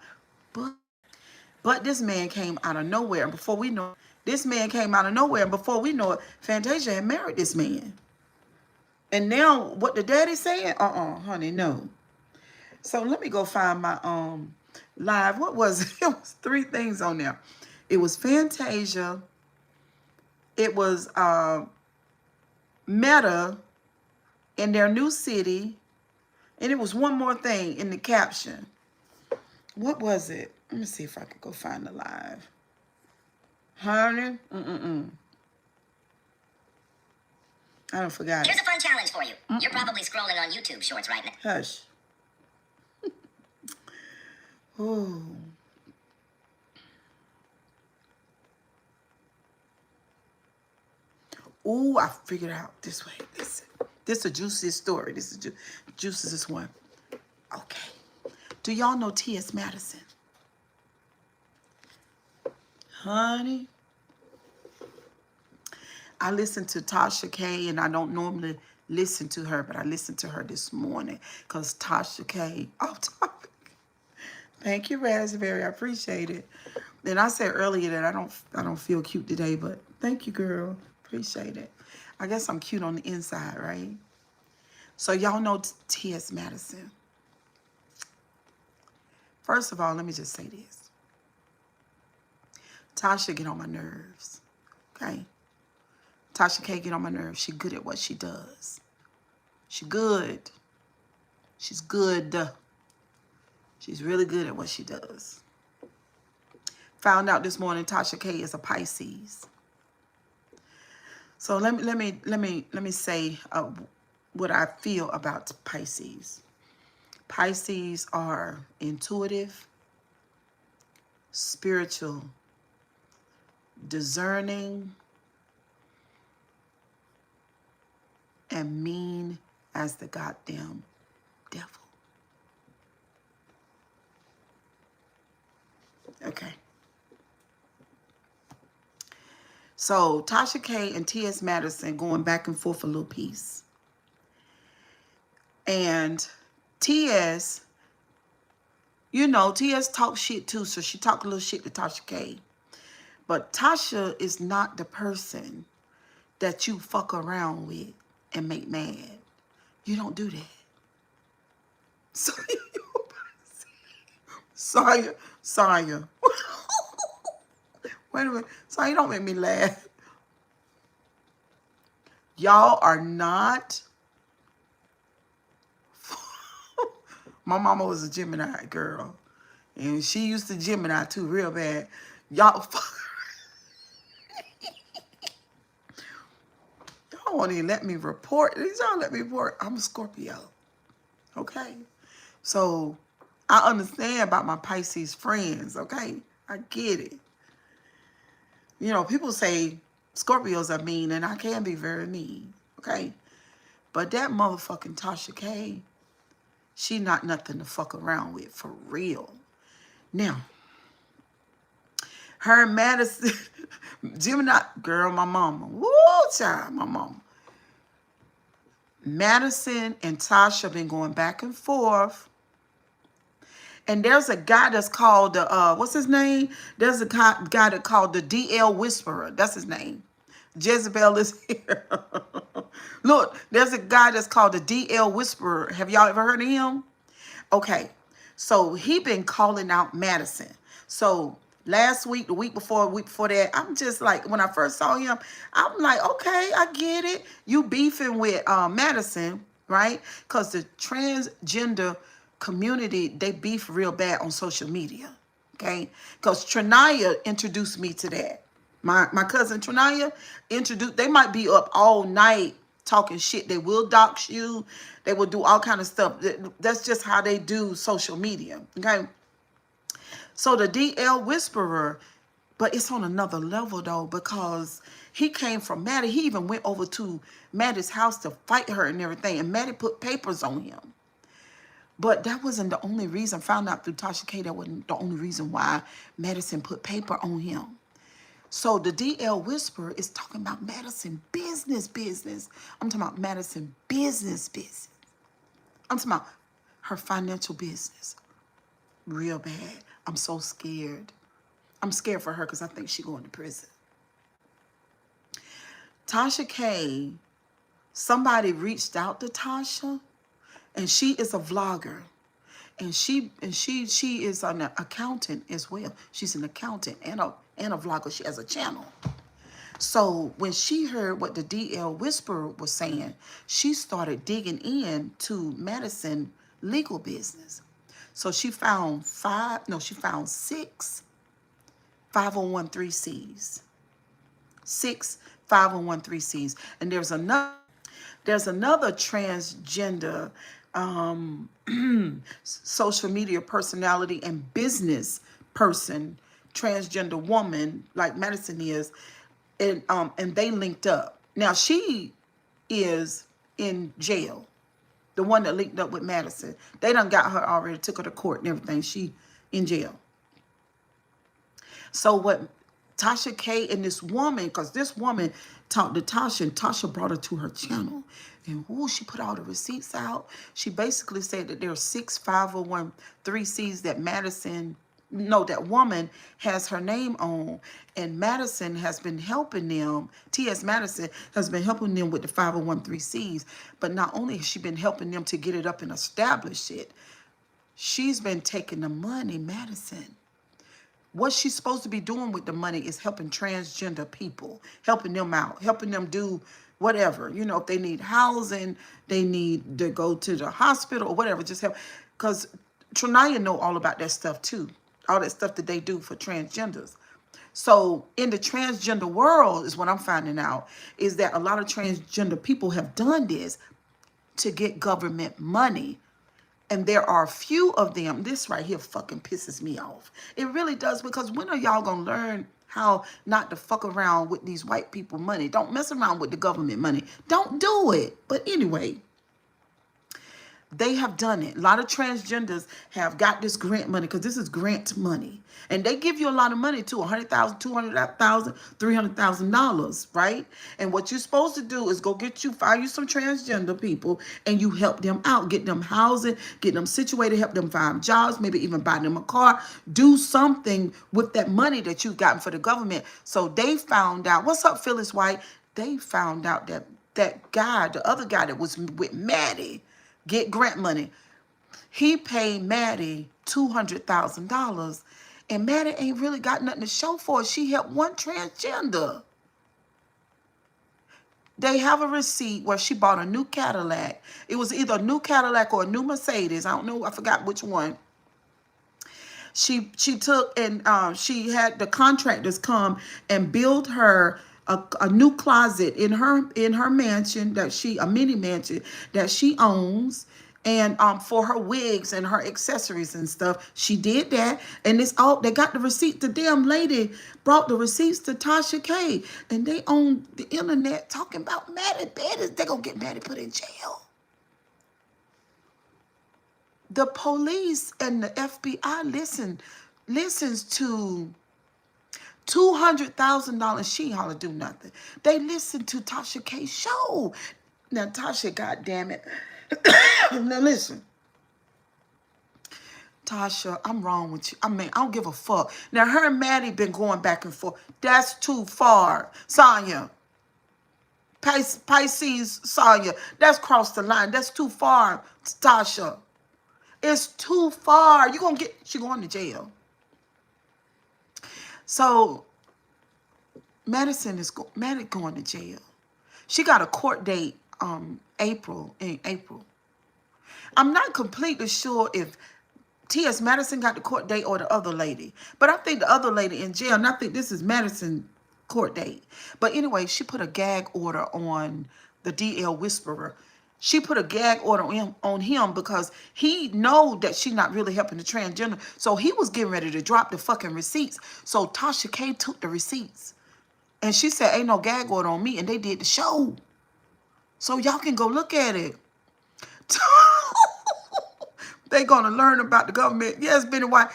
But this man came out of nowhere. And before we know it, this man came out of nowhere. And before we know it, Fantasia had married this man. And now what the daddy's saying? Honey, no. So let me go find my live. What was it? It was 3 things on there. It was Fantasia. It was Meta in their new city. And it was one more thing in the caption. What was it? Let me see if I could go find the live. Honey? I don't forgot. Here's a fun challenge for you. You're probably scrolling on YouTube Shorts right now. Hush. Ooh. Ooh, I figured out this way. Listen. This is a juiciest story. This is juiciest one. Okay. Do y'all know T.S. Madison? Honey. I listened to Tasha K, and I don't normally listen to her, but I listened to her this morning because Tasha K, off topic. Thank you, Raspberry. I appreciate it. And I said earlier that I don't feel cute today, but thank you, girl. Appreciate it. I guess I'm cute on the inside, right? So y'all know T.S. Madison. First of all, let me just say this. Tasha get on my nerves, okay? Tasha K get on my nerves. She good at what she does. She good. She's good. She's really good at what she does. Found out this morning Tasha K is a Pisces. So let me say what I feel about Pisces. Pisces are intuitive, spiritual, discerning, and mean as the goddamn devil. Okay. So Tasha K and T.S. Madison going back and forth a little piece. And T.S., you know, T.S. talks shit too, so she talked a little shit to Tasha K. But Tasha is not the person that you fuck around with and make mad. You don't do that. So Saya. Wait a minute. Saya, don't make me laugh. Y'all are not. My mama was a Gemini girl. And she used to Gemini too real bad. Y'all y'all won't even let me report. Y'all let me report. I'm a Scorpio. Okay? So I understand about my Pisces friends, okay? I get it. You know, people say Scorpios are mean, and I can be very mean, okay? But that motherfucking Tasha K, she not nothing to fuck around with, for real. Now, her and Madison, Gemini, girl, my mama. Woo, child, my mama. Madison and Tasha been going back and forth. And there's a guy that's called, what's his name? There's a guy that called the DL Whisperer. That's his name. Jezebel is here. Look, there's a guy that's called the DL Whisperer. Have y'all ever heard of him? Okay. So he been calling out Madison. So last week, the week before that, I'm just like, when I first saw him, I'm like, okay, I get it. You beefing with Madison, right? Because the transgender community, they beef real bad on social media, okay? Because Trinaya introduced me to that. My cousin Trinaya introduced, they might be up all night talking shit. They will dox you. They will do all kind of stuff. That's just how they do social media, okay? So the DL Whisperer, but it's on another level though, because he came from Maddie. He even went over to Maddie's house to fight her and everything, and Maddie put papers on him. But that wasn't the only reason. Found out through Tasha K, that wasn't the only reason why Madison put paper on him. So the DL Whisperer is talking about Madison business. I'm talking about Madison business. I'm talking about her financial business. Real bad. I'm so scared. I'm scared for her because I think she's going to prison. Tasha K, somebody reached out to Tasha, and she is a vlogger. And she is an accountant as well. She's an accountant and a vlogger. She has a channel. So when she heard what the DL Whisperer was saying, she started digging into Madison legal business. So she found six 501(c)(3)s. 6 501(c)(3)s. And there's another transgender social media personality and business person, transgender woman like Madison is, and they linked up. Now she is in jail. The one that linked up with Madison, they done got her already, took her to court and everything. She in jail. So what Tasha K and this woman, because this woman talked to Tasha, and Tasha brought her to her channel. And she put all the receipts out. She basically said that there are 6 501(c)(3)s that woman has her name on. And Madison has been helping them. T.S. Madison has been helping them with the 501(c)(3)s. But not only has she been helping them to get it up and establish it, she's been taking the money, Madison. What she's supposed to be doing with the money is helping transgender people, helping them out, helping them do whatever. You know, if they need housing, they need to go to the hospital or whatever, just help. Because Trinaya know all about that stuff too, all that stuff that they do for transgenders. So in the transgender world is what I'm finding out, is that a lot of transgender people have done this to get government money. And there are a few of them. This right here fucking pisses me off. It really does, because when are y'all going to learn how not to fuck around with these white people money? Don't mess around with the government money. Don't do it. But anyway, they have done it. A lot of transgenders have got this grant money, because this is grant money. And they give you a lot of money too, $100,000, $200,000, $300,000, right? And what you're supposed to do is find you some transgender people, and you help them out, get them housing, get them situated, help them find jobs, maybe even buy them a car, do something with that money that you've gotten for the government. So they found out, what's up, Phyllis White? they found out that that guy, the other guy that was with Maddie, get grant money. He paid Maddie $200,000, and Maddie ain't really got nothing to show for it. She helped one transgender. They have a receipt where she bought a new Cadillac. It was either a new Cadillac or a new Mercedes. I don't know. I forgot which one. She took and she had the contractors come and build her a new closet in her mansion that a mini mansion that she owns, and for her wigs and her accessories and stuff. She did that, and it's all they got the receipt. The damn lady brought the receipts to Tasha K, and they on the internet talking about Maddie Bettis. They gonna get Maddie put in jail. The police and the FBI listens to $200,000. She ain't holler do nothing. They listen to Tasha K's show. Now Tasha, goddamn it. Now listen, Tasha, I'm wrong with you. I mean, I don't give a fuck. Now her and Maddie been going back and forth. That's too far, Sonya. Pisces, Sonya. That's crossed the line. That's too far, Tasha. It's too far. She going to jail. So Madison Maddie going to jail. She got a court date in April. I'm not completely sure if T.S. Madison got the court date or the other lady. But I think the other lady in jail, and I think this is Madison's court date. But anyway, she put a gag order on the DL Whisperer. She put a gag order on him because he know that she's not really helping the transgender. So he was getting ready to drop the fucking receipts. So Tasha K took the receipts. And she said, ain't no gag order on me. And they did the show. So y'all can go look at it. They gonna learn about the government. Yeah, it's been a while.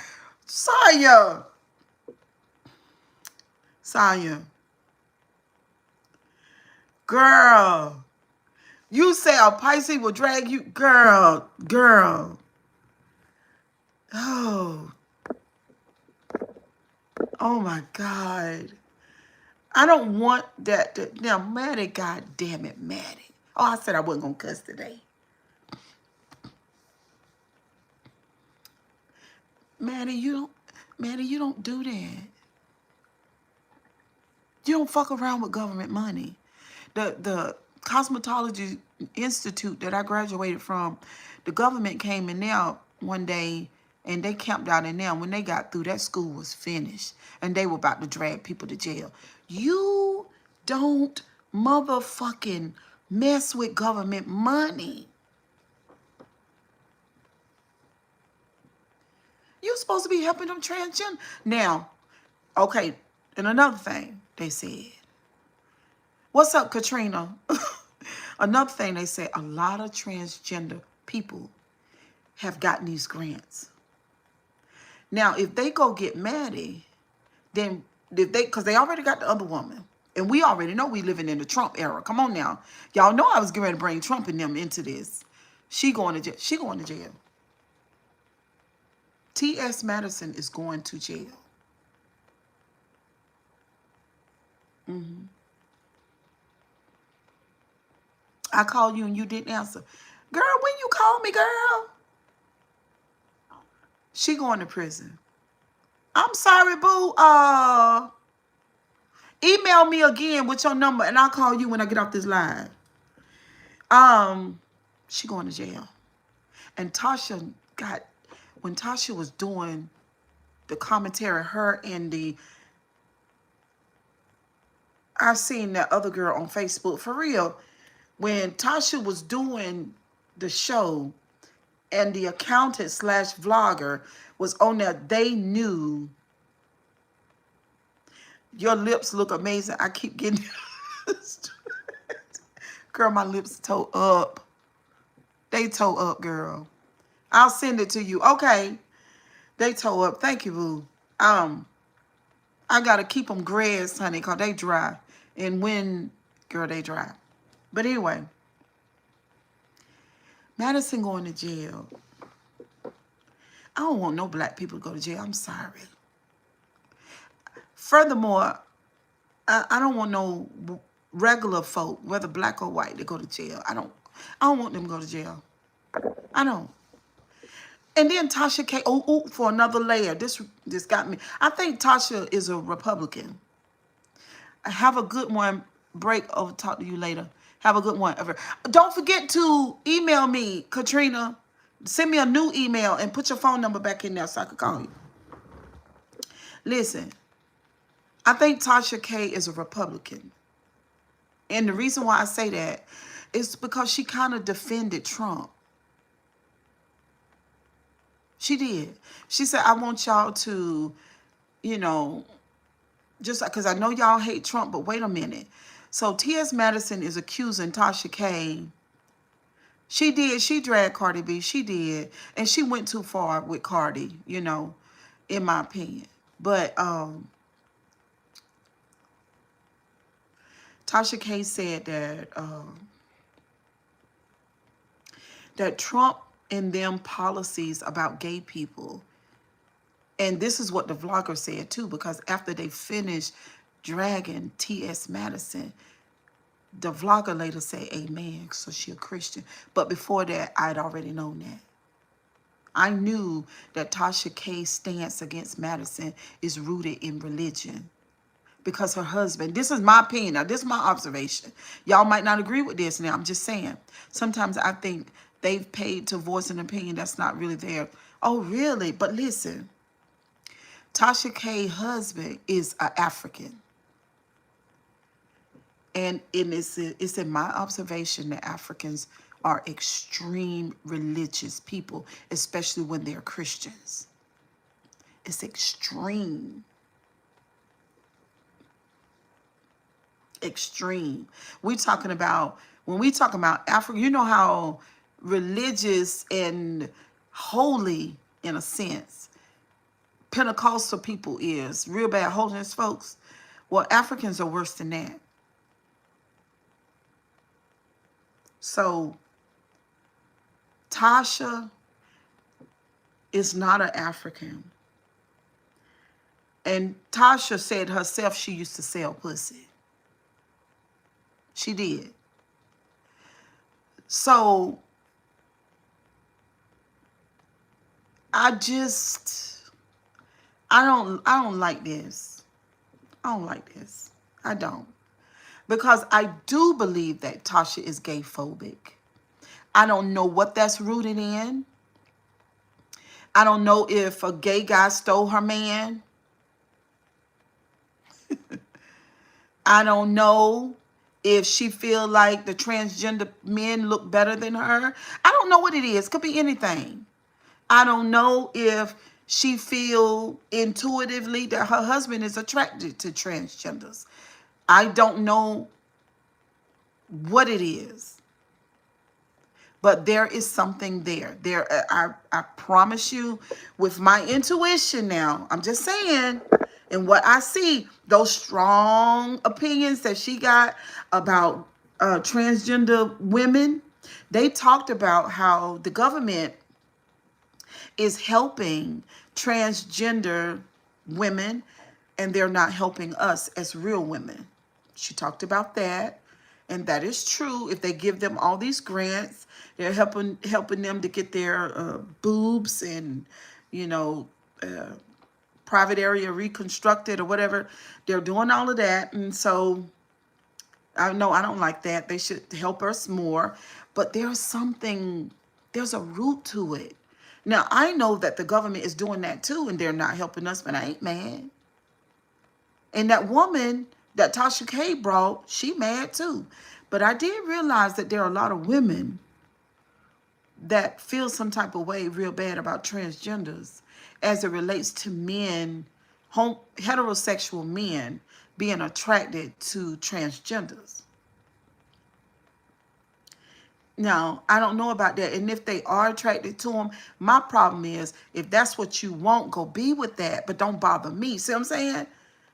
Saya. Girl. You say a Pisces will drag you. Girl. Oh. Oh my God. I don't want that. Now, Maddie, God damn it, Maddie. Oh, I said I wasn't going to cuss today. Maddie, you don't do that. You don't fuck around with government money. The Cosmetology Institute that I graduated from, the government came in there one day and they camped out in there. When they got through, that school was finished and they were about to drag people to jail. You don't motherfucking mess with government money. You're supposed to be helping them transgender. Now, okay, and another thing they said. What's up, Katrina? Another thing they said, a lot of transgender people have gotten these grants. Now, if they go get Maddie, then because they already got the other woman. And we already know we living in the Trump era. Come on now. Y'all know I was getting ready to bring Trump and them into this. She going to jail. She going to jail. T.S. Madison is going to jail. I called you and you didn't answer. Girl, when you called me, girl? She going to prison. I'm sorry, boo. Email me again with your number and I'll call you when I get off this live. She going to jail. And Tasha when Tasha was doing the commentary, her and I've seen that other girl on Facebook, for real. When Tasha was doing the show and the accountant / vlogger was on there, they knew. Your lips look amazing. I keep getting girl, my lips toe up. They toe up, girl. I'll send it to you. Okay. They toe up. Thank you, boo. I gotta keep them grass, honey, because they dry. And when, girl, they dry. But anyway, Madison going to jail. I don't want no black people to go to jail. I'm sorry. Furthermore, I don't want no regular folk, whether black or white, to go to jail. I don't want them to go to jail. I don't. And then Tasha K, for another layer. This got me. I think Tasha is a Republican. Have a good one. Break over. Talk to you later. Have a good one. Don't forget to email me, Katrina. Send me a new email and put your phone number back in there so I can call you. Listen, I think Tasha K is a Republican. And the reason why I say that is because she kind of defended Trump. She did. She said, I want y'all to, just because I know y'all hate Trump, but wait a minute. So T.S. Madison is accusing Tasha K. She did. She dragged Cardi B. She did. And she went too far with Cardi, in my opinion. But Tasha K said that Trump and them policies about gay people, and this is what the vlogger said too, because after they finished dragging T.S. Madison, the vlogger later said amen, so she a Christian. But before that, I'd already known that. I knew that Tasha K's stance against Madison is rooted in religion. Because her husband, this is my opinion, now this is my observation. Y'all might not agree with this now, I'm just saying. Sometimes I think they've paid to voice an opinion that's not really there. Oh, really? But listen, Tasha K's husband is an African. And it's in my observation that Africans are extreme religious people, especially when they're Christians. It's extreme. Extreme. When we talk about Africa, you know how religious and holy, in a sense, Pentecostal people is. Real bad holiness folks. Well, Africans are worse than that. So Tasha is not an African. And Tasha said herself she used to sell pussy. She did. So I don't like this. I don't like this. I don't. Because I do believe that Tasha is gay phobic. I don't know what that's rooted in. I don't know if a gay guy stole her man. I don't know if she feel like the transgender men look better than her. I don't know what it is. Could be anything. I don't know if she feel intuitively that her husband is attracted to transgenders. I don't know what it is. But there is something there. I promise you, with my intuition now, I'm just saying, and what I see, those strong opinions that she got about transgender women, they talked about how the government is helping transgender women and they're not helping us as real women. She talked about that. And that is true. If they give them all these grants, they're helping them to get their boobs and, private area reconstructed or whatever. They're doing all of that. And so I know I don't like that. They should help us more. But there's a root to it. Now, I know that the government is doing that too, and they're not helping us, but I ain't mad. And that woman that Tasha K brought, she mad too. But I did realize that there are a lot of women that feel some type of way real bad about transgenders as it relates to men, heterosexual men being attracted to transgenders. Now, I don't know about that. And if they are attracted to them, my problem is if that's what you want, go be with that, but don't bother me. See what I'm saying?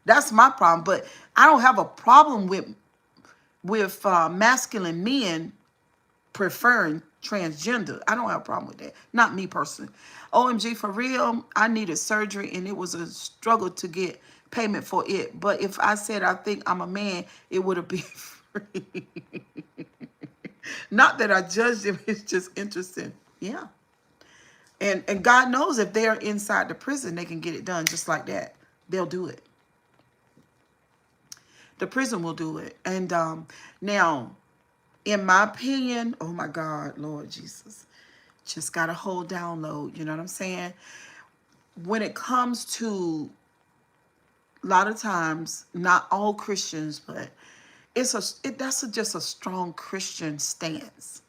That's my problem. But I don't have a problem with masculine men preferring transgender. I don't have a problem with that. Not me personally. OMG, for real, I needed surgery and it was a struggle to get payment for it. But if I said I think I'm a man, it would have been Not that I judge them, it's just interesting. Yeah. And God knows if they're inside the prison, they can get it done just like that. They'll do it. The prison will do it. And now, in my opinion, oh my God, Lord Jesus, just got a whole download. You know what I'm saying? When it comes to a lot of times, not all Christians, but that's just a strong Christian stance.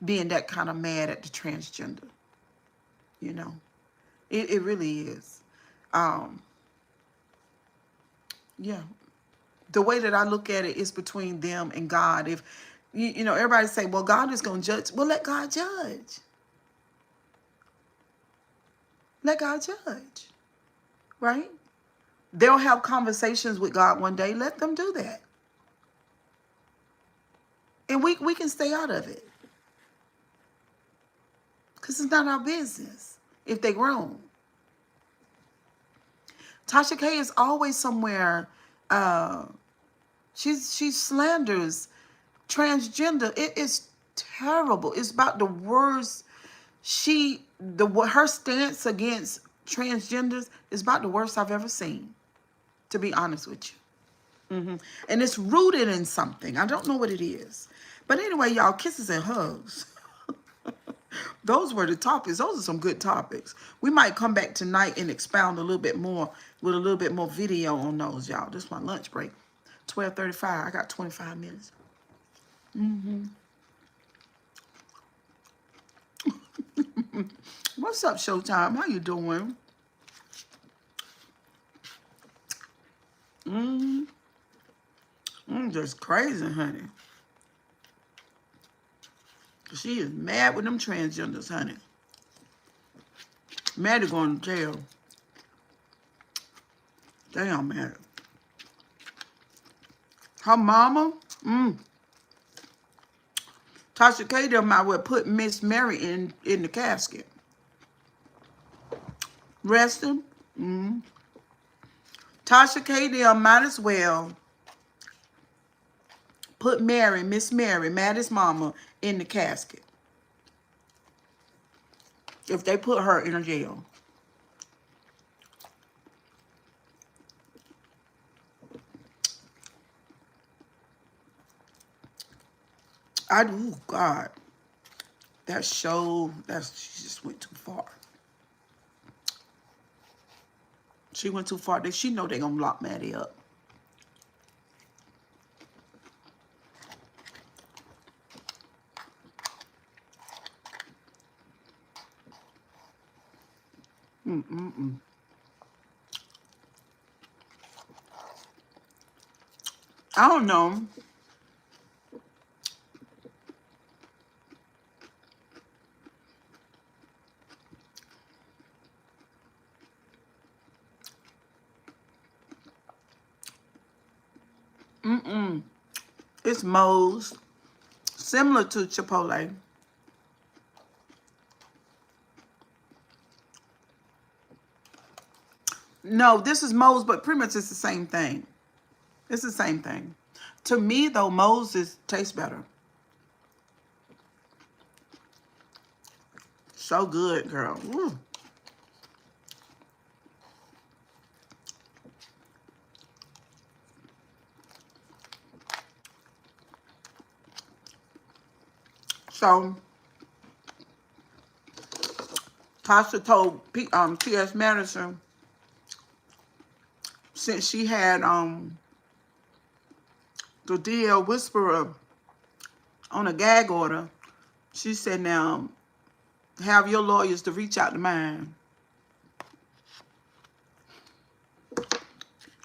Being that kind of mad at the transgender, you know, it really is. Yeah, the way that I look at it is between them and God. If you know, everybody say, well, God is going to judge. Well, let God judge. Let God judge, right? They'll have conversations with God one day. Let them do that. And we can stay out of it. Because it's not our business if they grown. Tasha K is always somewhere. She slanders transgender. It is terrible. It's about the worst. Her stance against transgenders is about the worst I've ever seen, to be honest with you. And it's rooted in something. I don't know what it is. But anyway, y'all, kisses and hugs. Those were the topics. Those are some good topics. We might come back tonight and expound a little bit more with a little bit more video on those, y'all. This is my lunch break. 12:35. I got 25 minutes. What's up, Showtime? How you doing? Just crazy, honey. She is mad with them transgenders, honey. Maddie going to jail. Damn, Maddie. Her mama, Tasha K. them might well put Miss Mary in the casket. Resting. Tasha K. them might as well put Miss Mary, Maddie's mama, in the casket. If they put her in a jail. Oh God. That show, she just went too far. She went too far. She know they gonna lock Maddie up. I don't know. It's MoE's, similar to Chipotle. No, this is MoE's, but pretty much it's the same thing. It's the same thing. To me, though, MoE's tastes better. So good, girl. Woo. So, Tasha told T.S. Madison, since she had the DL Whisperer on a gag order, she said, now, have your lawyers to reach out to mine.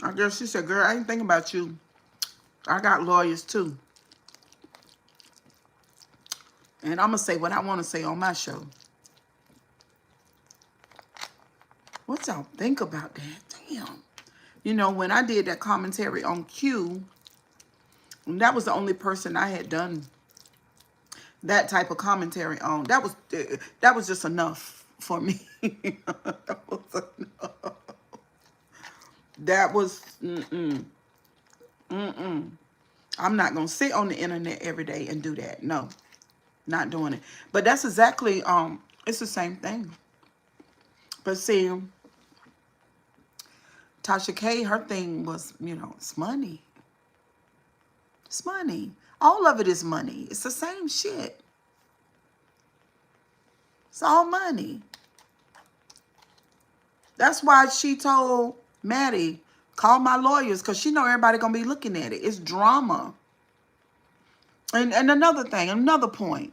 I guess she said, girl, I ain't thinking about you. I got lawyers too. And I'm going to say what I want to say on my show. What y'all think about that? Damn. You know, when I did that commentary on Q, that was the only person I had done that type of commentary on. That was just enough for me. That was enough. That was, I'm not going to sit on the internet every day and do that. No, not doing it. But that's exactly, it's the same thing. But see, Tasha K, her thing was, you know, it's money. It's money. All of it is money. It's the same shit. It's all money. That's why she told Maddie, call my lawyers, because she know everybody going to be looking at it. It's drama. And another thing, another point.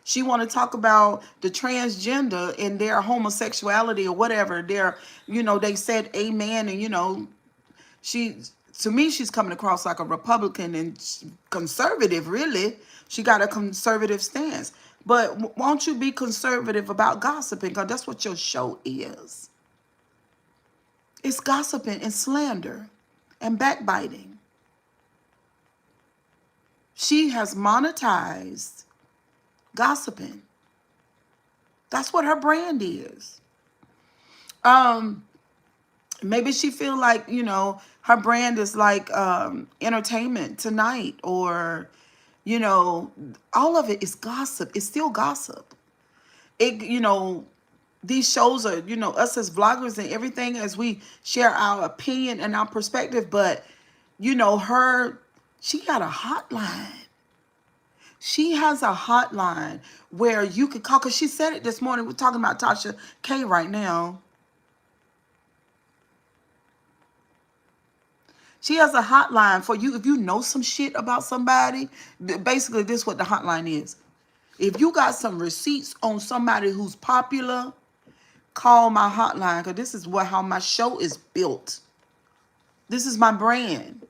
She want to talk about the transgender and their homosexuality or whatever. Their, you know, they said amen. And, you know, to me, she's coming across like a Republican and conservative, really. She got a conservative stance. But won't you be conservative about gossiping? Because that's what your show is. It's gossiping and slander and backbiting. She has monetized gossiping. That's what her brand is. Maybe she feel like, you know, her brand is like Entertainment Tonight, or, you know, all of it is gossip. It's still gossip. It, you know, these shows are, you know, us as vloggers and everything, as we share our opinion and our perspective. But, you know, she got a hotline. She has a hotline where you can call, because she said it this morning. We're talking about Tasha K right now. She has a hotline for you if you know some shit about somebody. Basically, this is what the hotline is. If you got some receipts on somebody who's popular, call my hotline, because this is how my show is built. This is my brand.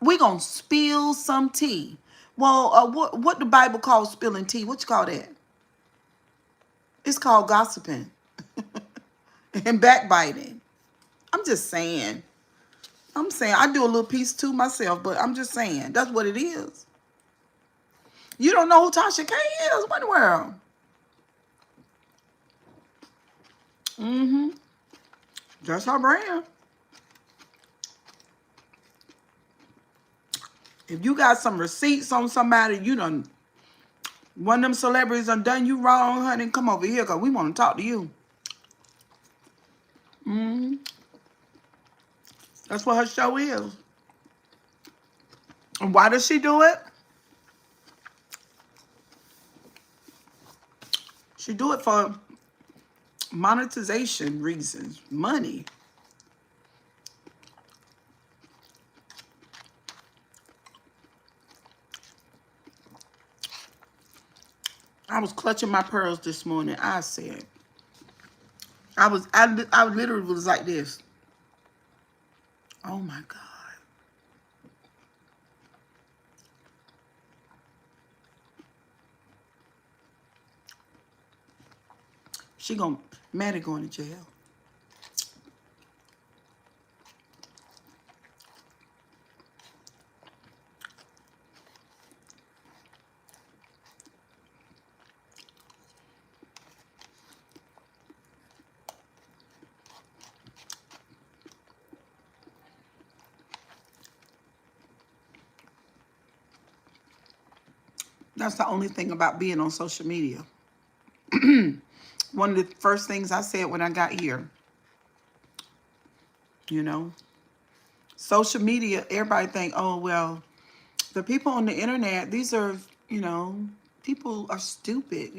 We're going to spill some tea. Well, what the Bible calls spilling tea? What you call that? It's called gossiping and backbiting. I'm just saying. I do a little piece too myself, but I'm just saying. That's what it is. You don't know who Tasha K is? What in the world? That's her brand. If you got some receipts on somebody, one of them celebrities done you wrong, honey, come over here, because we want to talk to you. That's what her show is. And why does she do it? She do it for monetization reasons, money. I was clutching my pearls this morning. I said, I literally was like this. Oh my God. Maddie going to jail. That's the only thing about being on social media. One of the first things I said when I got here, social media, everybody think, oh, well, the people on the internet, these are, people are stupid,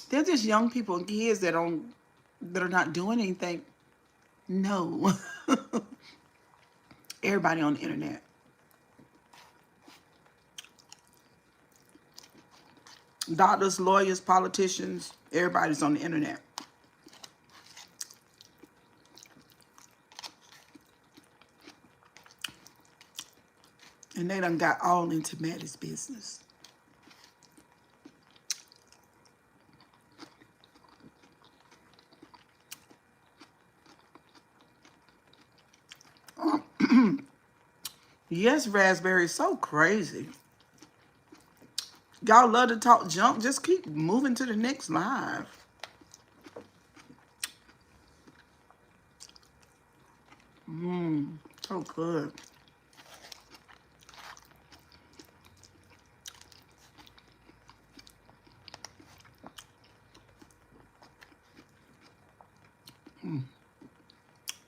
They're just young people and kids that are not doing anything. No. Everybody on the internet. Doctors, lawyers, politicians, everybody's on the internet. And they done got all into Maddie's business. Yes, Raspberry, so crazy. Y'all love to talk junk. Just keep moving to the next live. So good.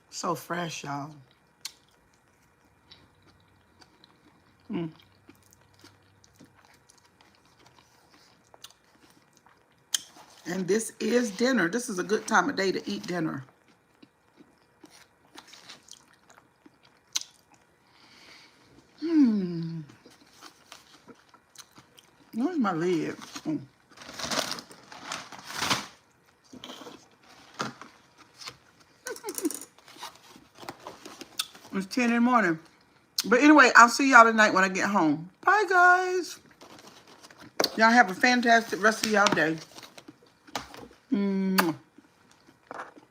So fresh, y'all. And this is dinner. This is a good time of day to eat dinner. Where's my lid? It's 10 in the morning. But anyway, I'll see y'all tonight when I get home. Bye, guys. Y'all have a fantastic rest of y'all day.